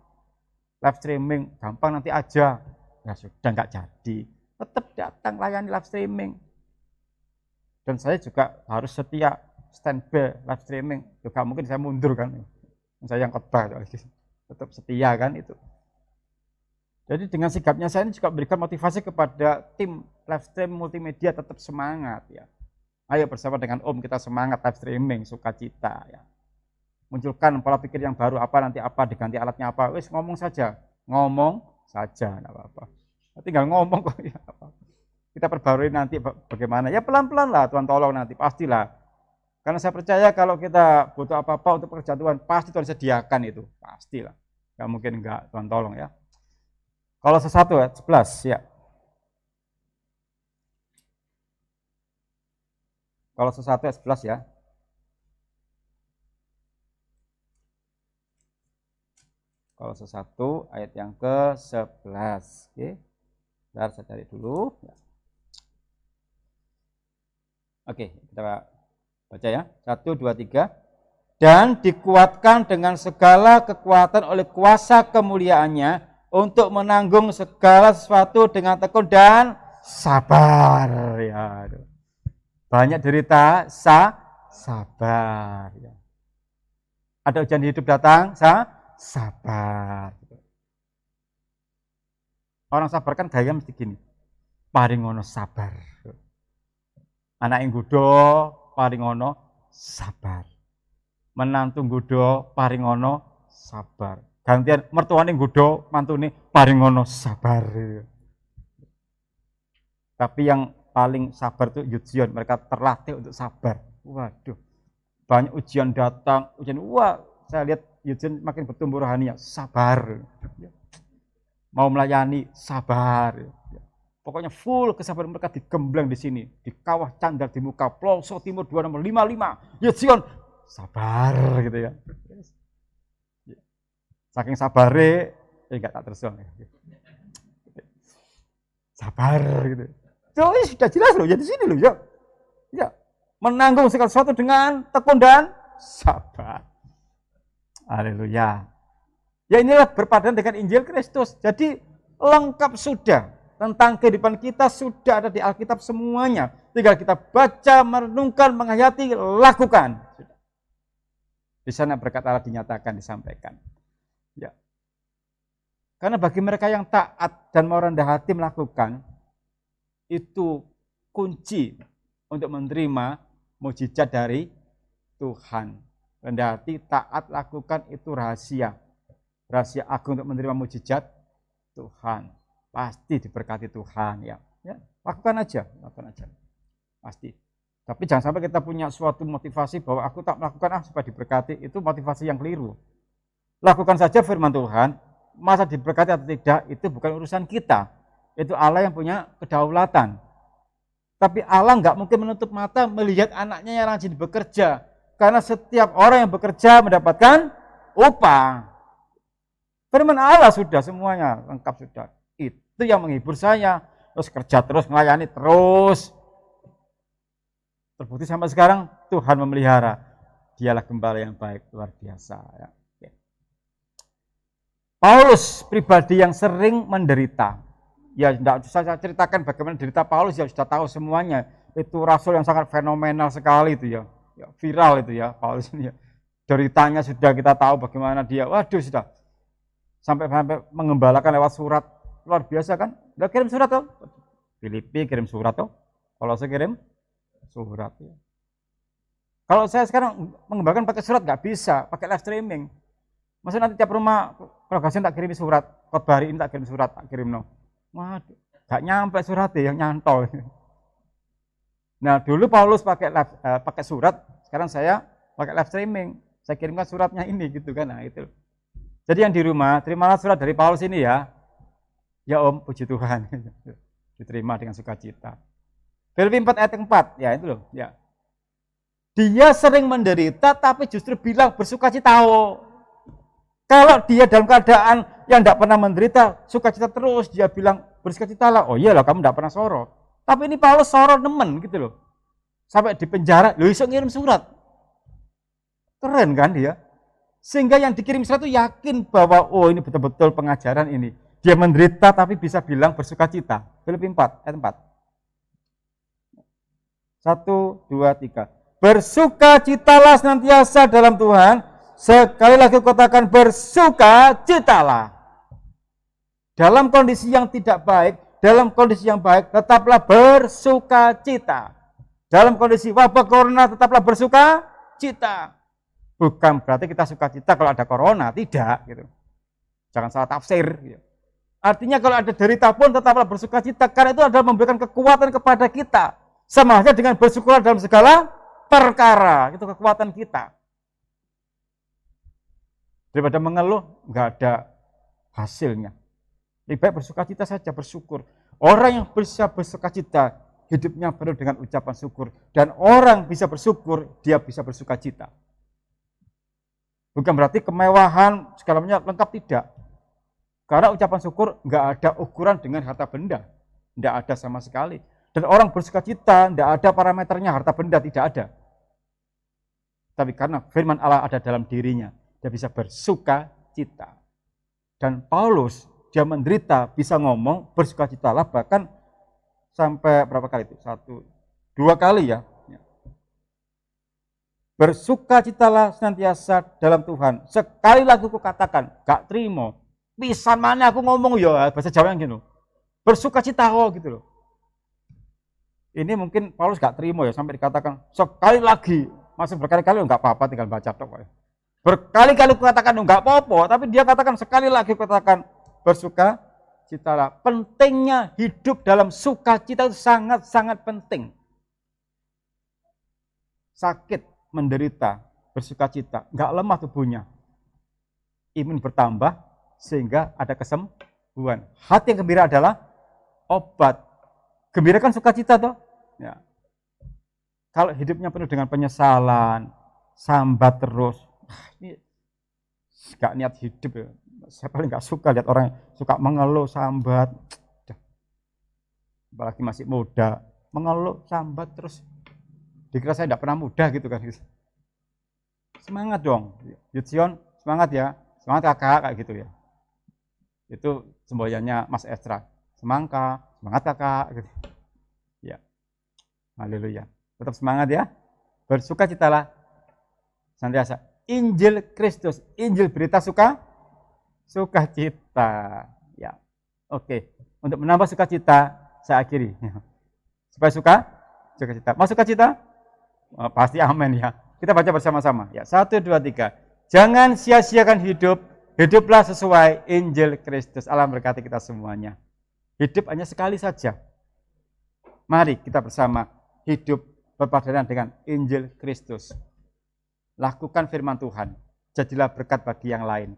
Live streaming, gampang nanti aja. Ya sudah nggak jadi. Tetap datang layani live streaming. Dan saya juga harus setia standby live streaming. Juga mungkin saya mundur kan. Saya yang khotbah. Tetap setia kan itu. Jadi dengan sikapnya saya ini juga memberikan motivasi kepada tim live stream multimedia tetap semangat ya. Ayo bersama dengan Om kita semangat live streaming, sukacita ya. Munculkan pola pikir yang baru, apa nanti apa, diganti alatnya apa. Wis ngomong saja, enggak apa-apa. Tinggal ngomong kok ya apa. Kita perbarui nanti bagaimana. Ya pelan-pelan lah, Tuhan tolong nanti pastilah. Karena saya percaya kalau kita butuh apa-apa untuk pekerjaan Tuhan, pasti Tuhan sediakan itu, pastilah. Enggak mungkin enggak, Tuhan tolong ya. Kalau 1 ayat 11 ya. Kalau 1 ayat 11 ya. Kalau 1 ayat yang ke-11. Oke. Bentar saya cari dulu. Oke, kita baca ya. 1, 2, 3. Dan dikuatkan dengan segala kekuatan oleh kuasa kemuliaannya untuk menanggung segala sesuatu dengan tekun dan sabar ya. Banyak derita, sabar ya. Ada ujian hidup datang, sabar. Orang sabar kan gaya mesti gini. Paring ngono sabar. Anak yang gudo paring ngono sabar. Menantu gudo paring ngono sabar. Gantian mertuane nggodho mantune paring ngono sabar. Tapi yang paling sabar itu Yudsion, mereka terlatih untuk sabar. Waduh. Banyak ujian datang, saya lihat Yudsion makin bertumbuh rohani ya, sabar. Mau melayani sabar. Pokoknya full kesabaran mereka digembleng di sini, di kawah candar di muka Ploso Timur 2 nomor 55. Yudsion sabar gitu ya. Saking sabare enggak tak terus. Sabar gitu. Sudah jelas loh, jadi sini loh ya. Ya, menanggung segala sesuatu dengan tekun dan sabar. Haleluya. Ya inilah berpadan dengan Injil Kristus. Jadi lengkap sudah. Tentang kehidupan kita sudah ada di Alkitab semuanya. Tinggal kita baca, merenungkan, menghayati, lakukan. Di sana berkat Allah dinyatakan, disampaikan. Ya. Karena bagi mereka yang taat dan mau rendah hati melakukan, itu kunci untuk menerima mukjizat dari Tuhan. Rendah hati, taat, lakukan, itu rahasia. Rahasia agung untuk menerima mukjizat Tuhan. Pasti diberkati Tuhan ya. Lakukan aja. Pasti. Tapi jangan sampai kita punya suatu motivasi bahwa aku tak melakukan supaya diberkati, itu motivasi yang keliru. Lakukan saja firman Tuhan. Masa diberkati atau tidak, itu bukan urusan kita. Itu Allah yang punya kedaulatan. Tapi Allah nggak mungkin menutup mata melihat anaknya yang rajin bekerja. Karena setiap orang yang bekerja mendapatkan upah. Firman Allah sudah semuanya, lengkap sudah. Itu yang menghibur saya. Terus kerja terus, melayani terus. Terbukti sampai sekarang Tuhan memelihara. Dialah gembala yang baik, luar biasa. Ya. Paulus pribadi yang sering menderita. Ya tidak usah saya ceritakan bagaimana derita Paulus, ya sudah tahu semuanya. Itu rasul yang sangat fenomenal sekali itu ya. Viral itu ya Paulus ini ya. Deritanya sudah kita tahu bagaimana dia. Waduh sudah. Sampai mengembalakan lewat surat. Luar biasa kan? Udah kirim surat tuh. Filipi kirim surat tuh. Kalau saya kirim surat ya. Kalau saya sekarang mengembalakan pakai surat nggak bisa, pakai live streaming. Maksudnya nanti tiap rumah progresnya tak kirimi surat, khotbah hari ini tak kirim surat, tak kirim no. Waduh, gak nyampe surat yang nyantol. Nah dulu Paulus pakai surat, sekarang saya pakai live streaming. Saya kirimkan suratnya ini gitu kan, nah itu. Jadi yang di rumah, terimalah surat dari Paulus ini ya. Ya Om, puji Tuhan. Diterima dengan sukacita. Filipi 4 ayat 4, ya itu loh. Ya. Dia sering menderita tapi justru bilang bersukacita. Kalau dia dalam keadaan yang tidak pernah menderita, sukacita terus, dia bilang bersukacitalah. Oh iyalah kamu tidak pernah soro. Tapi ini Paulus soro nemen gitu loh. Sampai di penjara, loh iso ngirim surat. Keren kan dia? Sehingga yang dikirim surat itu yakin bahwa oh ini betul-betul pengajaran ini. Dia menderita tapi bisa bilang bersukacita. Filipi 4 ayat 4. 1, 2, 3. Bersukacitalah senantiasa dalam Tuhan. Sekali lagi katakan bersukacitalah. Dalam kondisi yang tidak baik, dalam kondisi yang baik, tetaplah bersukacita. Dalam kondisi wabah corona, tetaplah bersukacita. Bukan berarti kita sukacita kalau ada corona, tidak. Gitu. Jangan salah tafsir. Gitu. Artinya kalau ada derita pun tetaplah bersukacita, karena itu adalah memberikan kekuatan kepada kita. Sama saja dengan bersyukur dalam segala perkara, itu kekuatan kita. Daripada mengeluh, nggak ada hasilnya. Lebih baik bersukacita saja, bersyukur. Orang yang bisa bersukacita, hidupnya penuh dengan ucapan syukur. Dan orang bisa bersyukur, dia bisa bersukacita. Bukan berarti kemewahan, segalanya lengkap, tidak. Karena ucapan syukur nggak ada ukuran dengan harta benda. Nggak ada sama sekali. Dan orang bersukacita, nggak ada parameternya harta benda, tidak ada. Tapi karena firman Allah ada dalam dirinya, dia bisa bersukacita. Dan Paulus, dia menderita, bisa ngomong bersukacitalah, bahkan sampai berapa kali itu? 1, 2 kali ya. Bersukacitalah senantiasa dalam Tuhan. Sekali lagi aku katakan, gak terima. Pisan mana aku ngomong ya, bahasa Jawa yang gitu. Bersukacita gitu loh. Ini mungkin Paulus gak terima ya, sampai dikatakan sekali lagi. Masuk berkali-kali enggak apa-apa, tinggal baca tok. Berkali-kali katakan enggak apa-apa, tapi dia katakan sekali lagi katakan bersukacitalah. Pentingnya hidup dalam sukacita itu sangat-sangat penting. Sakit, menderita, bersukacita, enggak lemah tubuhnya. Imun bertambah sehingga ada kesembuhan. Hati yang gembira adalah obat. Gembira kan sukacita toh? Ya. Kalau hidupnya penuh dengan penyesalan, sambat terus, ini gak niat hidup ya. Saya paling nggak suka lihat orang yang suka mengeluh, sambat. Apalagi masih muda, mengeluh, sambat terus. Dikira saya tidak pernah muda gitu kan. Semangat dong, Yudsion, semangat ya, semangat kakak kayak gitu ya. Itu semboyannya Mas Estra, semangat kakak gitu. Ya, haleluya. Tetap semangat ya, bersukacitalah senantiasa. Injil Kristus, Injil berita sukacita. Ya, oke. Untuk menambah sukacita, saya akhiri. Supaya sukacita. Mau sukacita? Oh, pasti amin ya. Kita baca bersama-sama. Ya, 1, 2, 3. Jangan sia-siakan hidup. Hiduplah sesuai Injil Kristus. Allah berkati kita semuanya. Hidup hanya sekali saja. Mari kita bersama hidup berpadanan dengan Injil Kristus. Lakukan firman Tuhan. Jadilah berkat bagi yang lain.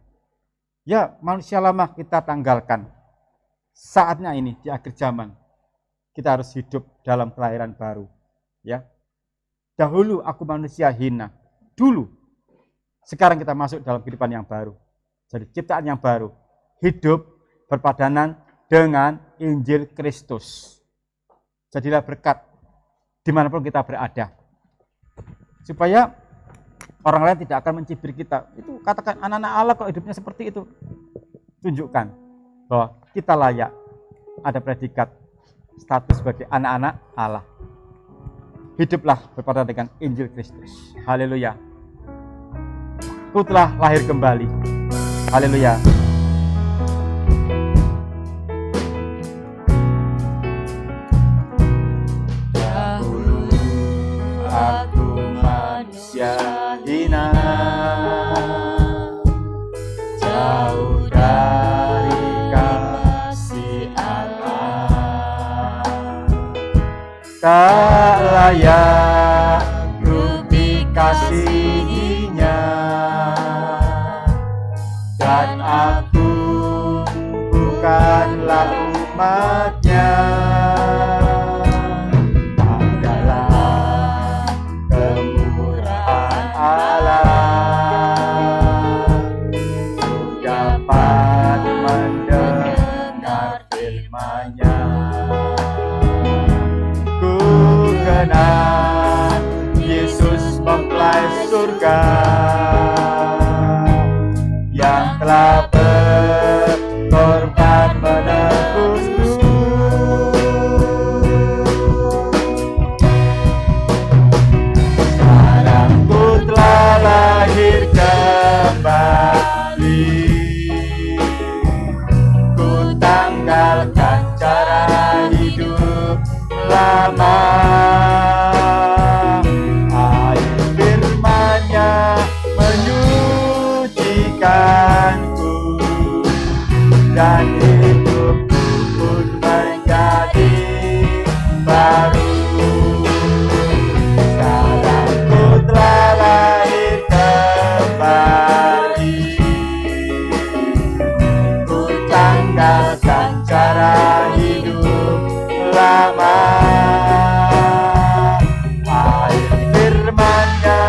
Ya, manusia lama kita tanggalkan. Saatnya ini di akhir zaman. Kita harus hidup dalam kelahiran baru. Ya. Dahulu aku manusia hina. Dulu. Sekarang kita masuk dalam kehidupan yang baru. Jadi ciptaan yang baru. Hidup berpadanan dengan Injil Kristus. Jadilah berkat dimanapun kita berada. Supaya orang lain tidak akan mencibir kita. Itu katakan anak-anak Allah kok hidupnya seperti itu. Tunjukkan bahwa kita layak ada predikat status sebagai anak-anak Allah. Hiduplah berpadanan dengan Injil Kristus. Haleluya. Aku telah lahir kembali. Haleluya. Dahulu aku manusia hina, jauh dari kasih Allah, tak layak ku dikasihinya, dan aku bukanlah umatnya. Adalah kemurahan Allah ku dapat mendengar firman-Nya. Ku kenal Yesus mempelai surga yang telah berkorban menebusku. Sekarang ku telah lahir kembali. Ku tanggalkan cara hidup lama. Air firman-Nya menyucikanku, dan hidupku pun menjadi baru. Sekarang ku telah lahir kembali. Ku tanggalkan cara hidup lama. Air firman-Nya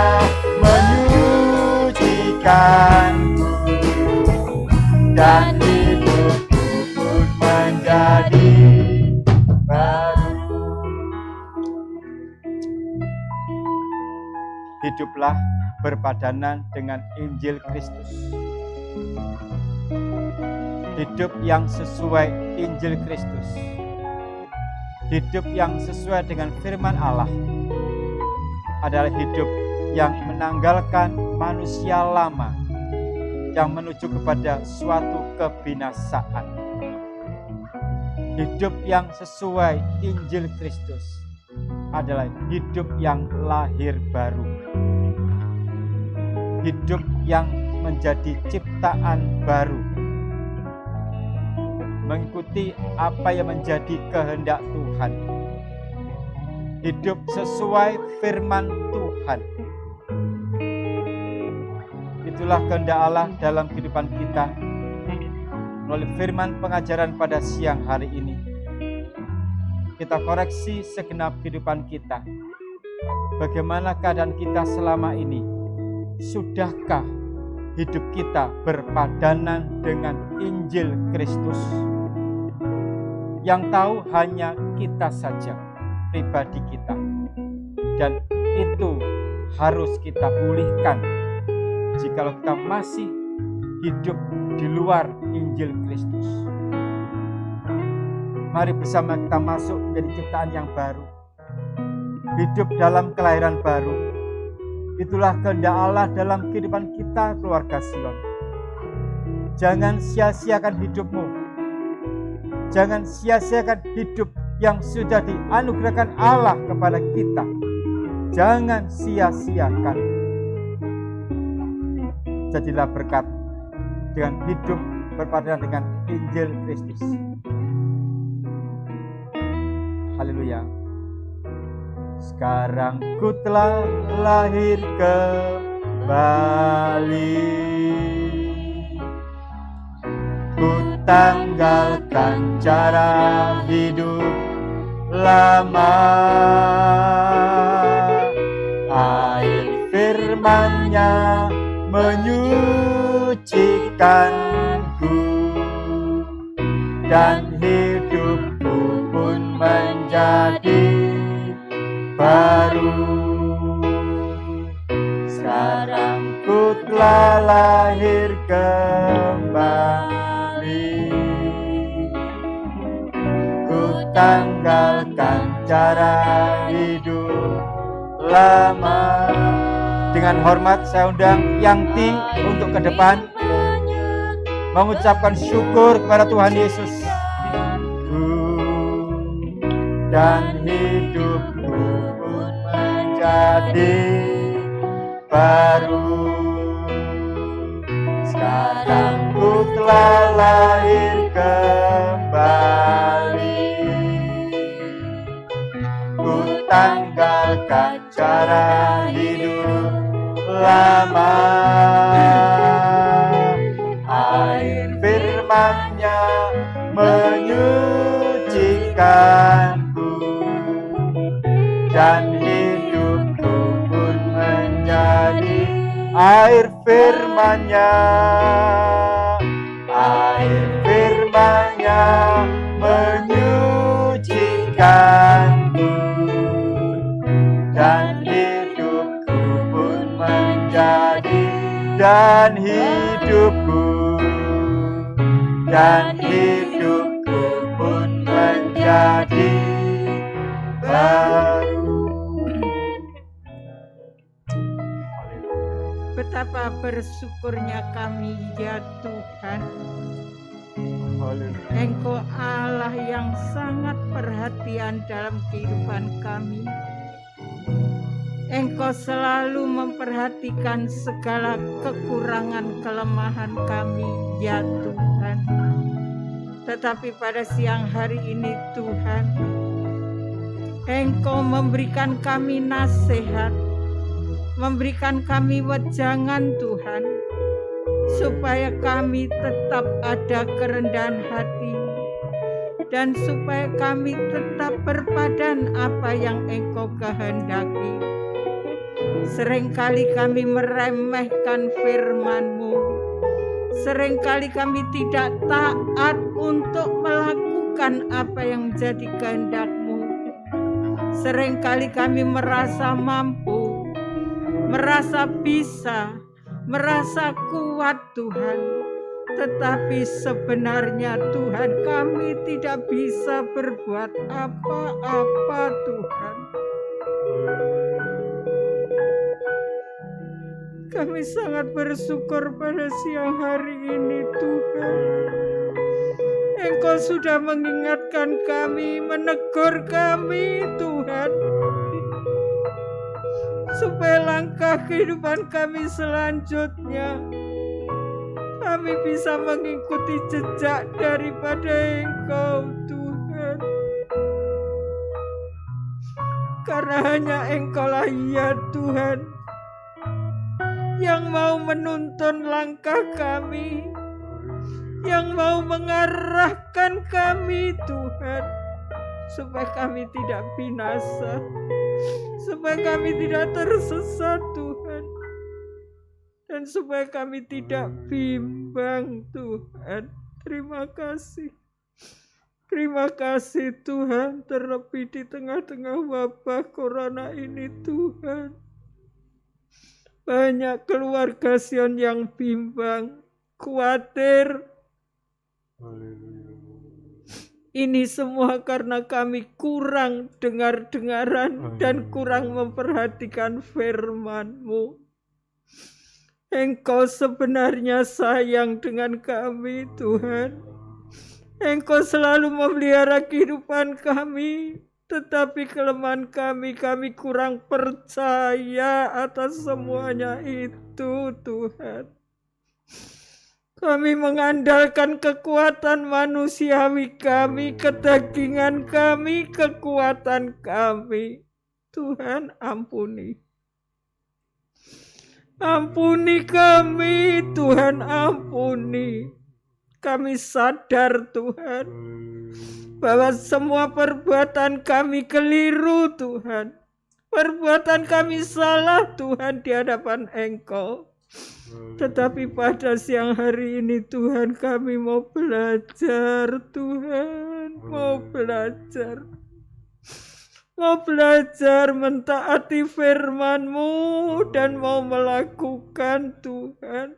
menyucikanku, dan hidupku pun menjadi baru. Hiduplah berpadanan dengan Injil Kristus. Hidup yang sesuai Injil Kristus. Hidup yang sesuai dengan firman Allah adalah hidup yang menanggalkan manusia lama yang menuju kepada suatu kebinasaan. Hidup yang sesuai Injil Kristus adalah hidup yang lahir baru. Hidup yang menjadi ciptaan baru. Mengikuti apa yang menjadi kehendak Tuhan. Hidup sesuai firman Tuhan. Itulah kehendak Allah dalam kehidupan kita. Melalui firman pengajaran pada siang hari ini, kita koreksi segenap kehidupan kita. Bagaimana keadaan kita selama ini? Sudahkah hidup kita berpadanan dengan Injil Kristus. Yang tahu hanya kita saja, pribadi kita. Dan itu harus kita pulihkan jikalau kita masih hidup di luar Injil Kristus. Mari bersama kita masuk menjadi ciptaan yang baru. Hidup dalam kelahiran baru. Itulah kehendak Allah dalam kehidupan kita, keluarga Sion. Jangan sia-siakan hidupmu. Jangan sia-siakan hidup yang sudah dianugerahkan Allah kepada kita. Jangan sia-siakan. Jadilah berkat dengan hidup berpadanan dengan Injil Kristus. Haleluya. Sekarang ku telah lahir kembali. Ku tanggalkan cara hidup lama. Air firman-Nya menyucikanku, dan hidupku pun menjadi baru. Sekarang ku telah lahir kembali. Ku tanggalkan cara hidup lama. Dengan hormat saya undang Yangti untuk ke depan mengucapkan syukur kepada Tuhan Yesus. Dan hidupku pun menjadi baru. Sekarang ku telah lahir kembali. Ku tanggalkan cara hidup lama. Air firman-Nya menyucikanku, dan hidupku pun menjadi air firman-Nya. Air firman-Nya menyucikanku, dan hidupku pun menjadi, dan hidupku pun menjadi baru. Betapa bersyukurnya kami ya Tuhan. Engkau Allah yang sangat perhatian dalam kehidupan kami. Engkau selalu memperhatikan segala kekurangan kelemahan kami ya Tuhan. Tetapi pada siang hari ini Tuhan, Engkau memberikan kami nasihat, memberikan kami wejangan Tuhan, supaya kami tetap ada kerendahan hati, dan supaya kami tetap berpadan apa yang Engkau kehendaki. Seringkali kami meremehkan firman-Mu, seringkali kami tidak taat untuk melakukan apa yang menjadi kehendak-Mu. Seringkali kami merasa mampu, merasa bisa, merasa kuat Tuhan. Tetapi sebenarnya Tuhan, kami tidak bisa berbuat apa-apa Tuhan. Kami sangat bersyukur pada siang hari ini Tuhan. Engkau sudah mengingatkan kami, menegur kami Tuhan, supaya langkah kehidupan kami selanjutnya kami bisa mengikuti jejak daripada Engkau Tuhan. Karena hanya Engkau-lah ya Tuhan yang mau menuntun langkah kami, yang mau mengarahkan kami Tuhan, supaya kami tidak binasa, supaya kami tidak tersesat Tuhan. dan supaya kami tidak bimbang Tuhan. Terima kasih. Terima kasih Tuhan, terlebih di tengah-tengah wabah corona ini Tuhan. Banyak keluarga Sion yang bimbang, khawatir. Ini semua karena kami kurang dengar-dengaran dan kurang memperhatikan firman-Mu. Engkau sebenarnya sayang dengan kami, Tuhan. Engkau selalu memelihara kehidupan kami, tetapi kelemahan kami kurang percaya atas semuanya itu, Tuhan. Kami mengandalkan kekuatan manusiawi kami, kedagingan kami, kekuatan kami. Tuhan, ampuni. Ampuni kami, Tuhan, ampuni. Kami sadar, Tuhan, bahwa semua perbuatan kami keliru, Tuhan. Perbuatan kami salah, Tuhan, di hadapan Engkau. Tetapi pada siang hari ini Tuhan, kami mau belajar, Tuhan, mau belajar mentaati firman-Mu dan mau melakukan, Tuhan,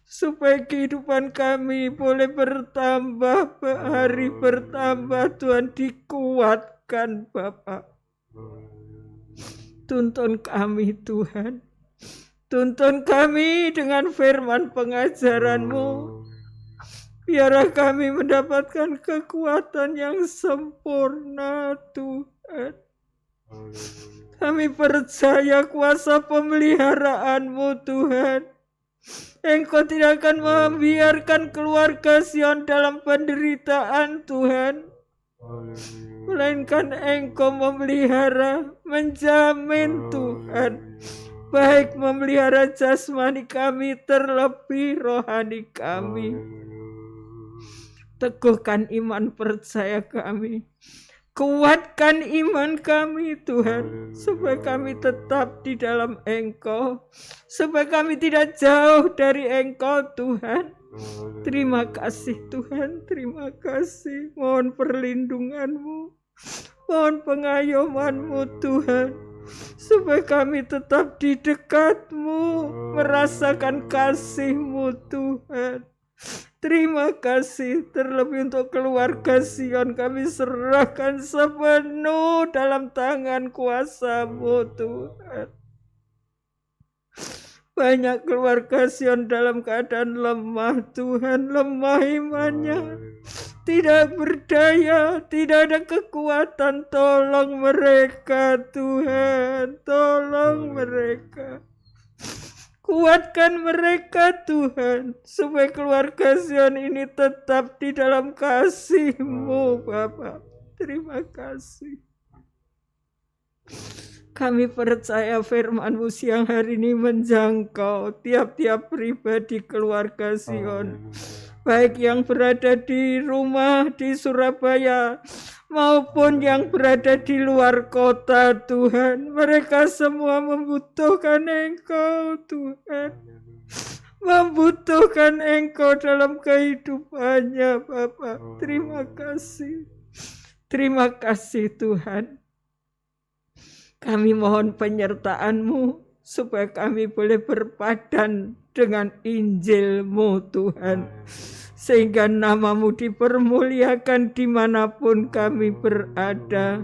supaya kehidupan kami boleh bertambah, hari bertambah, Tuhan, dikuatkan, Bapa. Tuntun kami, Tuhan. Tuntun kami dengan firman pengajaran-Mu. Biarlah kami mendapatkan kekuatan yang sempurna, Tuhan. Kami percaya kuasa pemeliharaan-Mu, Tuhan. Engkau tidak akan membiarkan keluarga Sion dalam penderitaan, Tuhan. Melainkan Engkau memelihara, menjamin, Tuhan. Baik memelihara jasmani kami, terlebih rohani kami. Teguhkan iman percaya kami. Kuatkan iman kami, Tuhan, supaya kami tetap di dalam Engkau, supaya kami tidak jauh dari Engkau, Tuhan. Terima kasih, Tuhan, terima kasih. Mohon perlindungan-Mu, mohon pengayoman-Mu, Tuhan, supaya kami tetap di dekat-Mu, merasakan kasih-Mu, Tuhan. Terima kasih, terlebih untuk keluarga Sion kami serahkan sepenuh dalam tangan kuasa-Mu, Tuhan. Banyak keluarga Sion dalam keadaan lemah, Tuhan, lemah imannya, tidak berdaya, tidak ada kekuatan. Tolong mereka, Tuhan, tolong mereka. Kuatkan mereka, Tuhan, supaya keluarga Sion ini tetap di dalam kasih-Mu, Bapa. Terima kasih. Kami percaya firman-Mu siang hari ini menjangkau tiap-tiap pribadi keluarga Sion, baik yang berada di rumah di Surabaya maupun yang berada di luar kota, Tuhan. Mereka semua membutuhkan Engkau, Tuhan. Membutuhkan Engkau dalam kehidupannya, Bapa. Terima kasih. Terima kasih, Tuhan. Kami mohon penyertaan-Mu supaya kami boleh berpadan dengan Injil-Mu, Tuhan. Sehingga nama-Mu dipermuliakan dimanapun kami berada.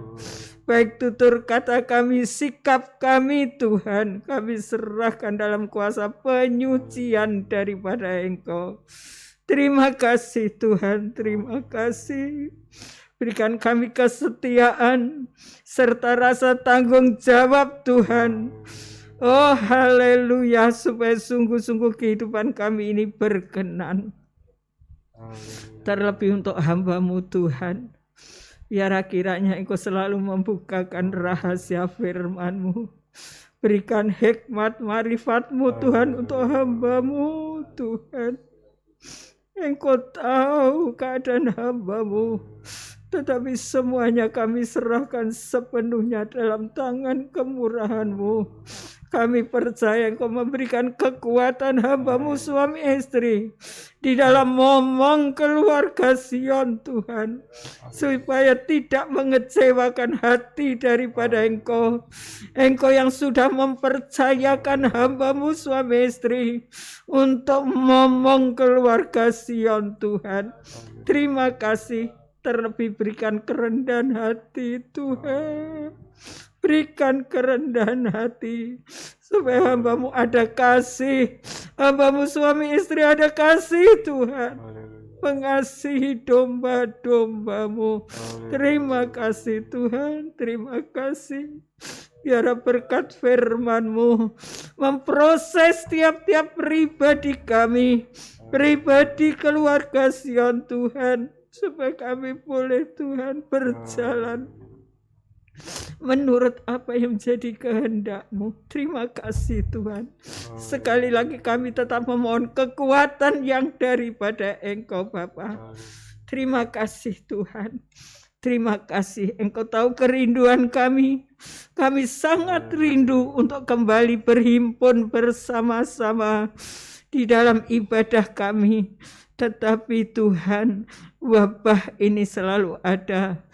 Baik tutur kata kami, sikap kami, Tuhan, kami serahkan dalam kuasa penyucian daripada Engkau. Terima kasih, Tuhan, terima kasih. Berikan kami kesetiaan serta rasa tanggung jawab, Tuhan. Oh, haleluya, supaya sungguh-sungguh kehidupan kami ini berkenan. Terlebih untuk hamba-Mu, Tuhan. Biar kiranya Engkau selalu membukakan rahasia firman-Mu. Berikan hikmat marifat-Mu, Tuhan, untuk hamba-Mu, Tuhan. Engkau tahu keadaan hamba-Mu, tetapi semuanya kami serahkan sepenuhnya dalam tangan kemurahan-Mu. Kami percaya Engkau memberikan kekuatan hamba-Mu suami istri di dalam momong keluarga Sion Tuhan, supaya tidak mengecewakan hati daripada Engkau. Engkau yang sudah mempercayakan hamba-Mu suami istri untuk momong keluarga Sion Tuhan. Terima kasih, terlebih berikan kerendahan hati Tuhan. Berikan kerendahan hati, supaya hamba-Mu ada kasih, hamba-Mu suami istri ada kasih Tuhan, mengasihi domba-domba-Mu. Terima kasih Tuhan, terima kasih. Biar berkat firman-Mu memproses tiap-tiap pribadi kami, pribadi keluarga Sion Tuhan, supaya kami boleh Tuhan berjalan menurut apa yang menjadi kehendak-Mu. Terima kasih Tuhan. Sekali lagi kami tetap memohon kekuatan yang daripada Engkau Bapa. Terima kasih Tuhan. Terima kasih, Engkau tahu kerinduan kami. Kami sangat rindu untuk kembali berhimpun bersama-sama di dalam ibadah kami. Tetapi Tuhan, wabah ini selalu ada.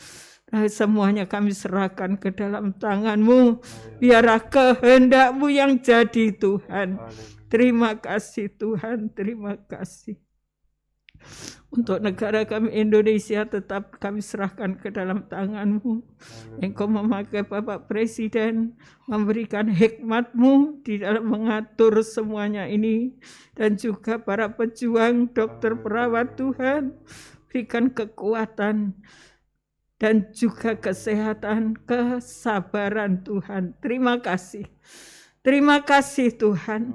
Semuanya kami serahkan ke dalam tangan-Mu. Biarlah kehendak-Mu yang jadi Tuhan. Terima kasih Tuhan, terima kasih. Untuk negara kami Indonesia tetap kami serahkan ke dalam tangan-Mu. Engkau memakai Bapak Presiden, memberikan hikmat-Mu di dalam mengatur semuanya ini. Dan juga para pejuang, dokter, perawat Tuhan, berikan kekuatan dan juga kesehatan, kesabaran Tuhan. Terima kasih. Terima kasih Tuhan.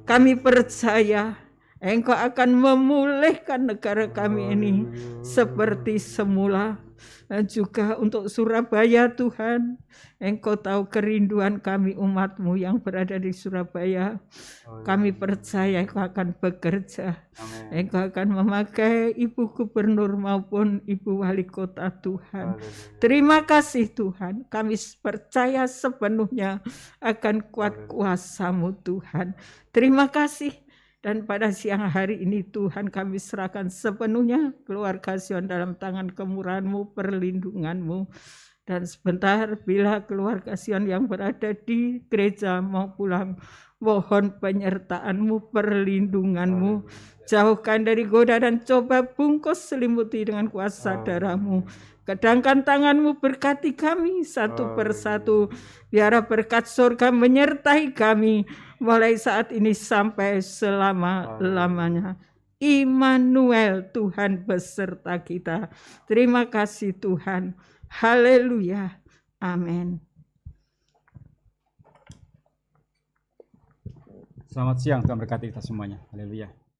Kami percaya Engkau akan memulihkan negara kami ini seperti semula. Dan juga untuk Surabaya Tuhan, Engkau tahu kerinduan kami umat-Mu yang berada di Surabaya. Kami percaya Engkau akan bekerja. Engkau akan memakai Ibu Gubernur maupun Ibu Wali Kota Tuhan. Terima kasih Tuhan. Kami percaya sepenuhnya akan kuat kuasa-Mu Tuhan. Terima kasih. Dan pada siang hari ini Tuhan kami serahkan sepenuhnya keluarga Sion dalam tangan kemurahan-Mu, perlindungan-Mu. Dan sebentar bila keluarga Sion yang berada di gereja mau pulang, mohon penyertaan-Mu, perlindungan-Mu. Jauhkan dari goda dan coba, bungkus selimuti dengan kuasa darah-Mu. Kedangkan tangan-Mu berkati kami satu persatu. Biar berkat surga menyertai kami mulai saat ini sampai selama-lamanya. Immanuel, Tuhan beserta kita. Terima kasih Tuhan. Haleluya. Amin. Selamat siang, Tuhan berkati kita semuanya. Haleluya.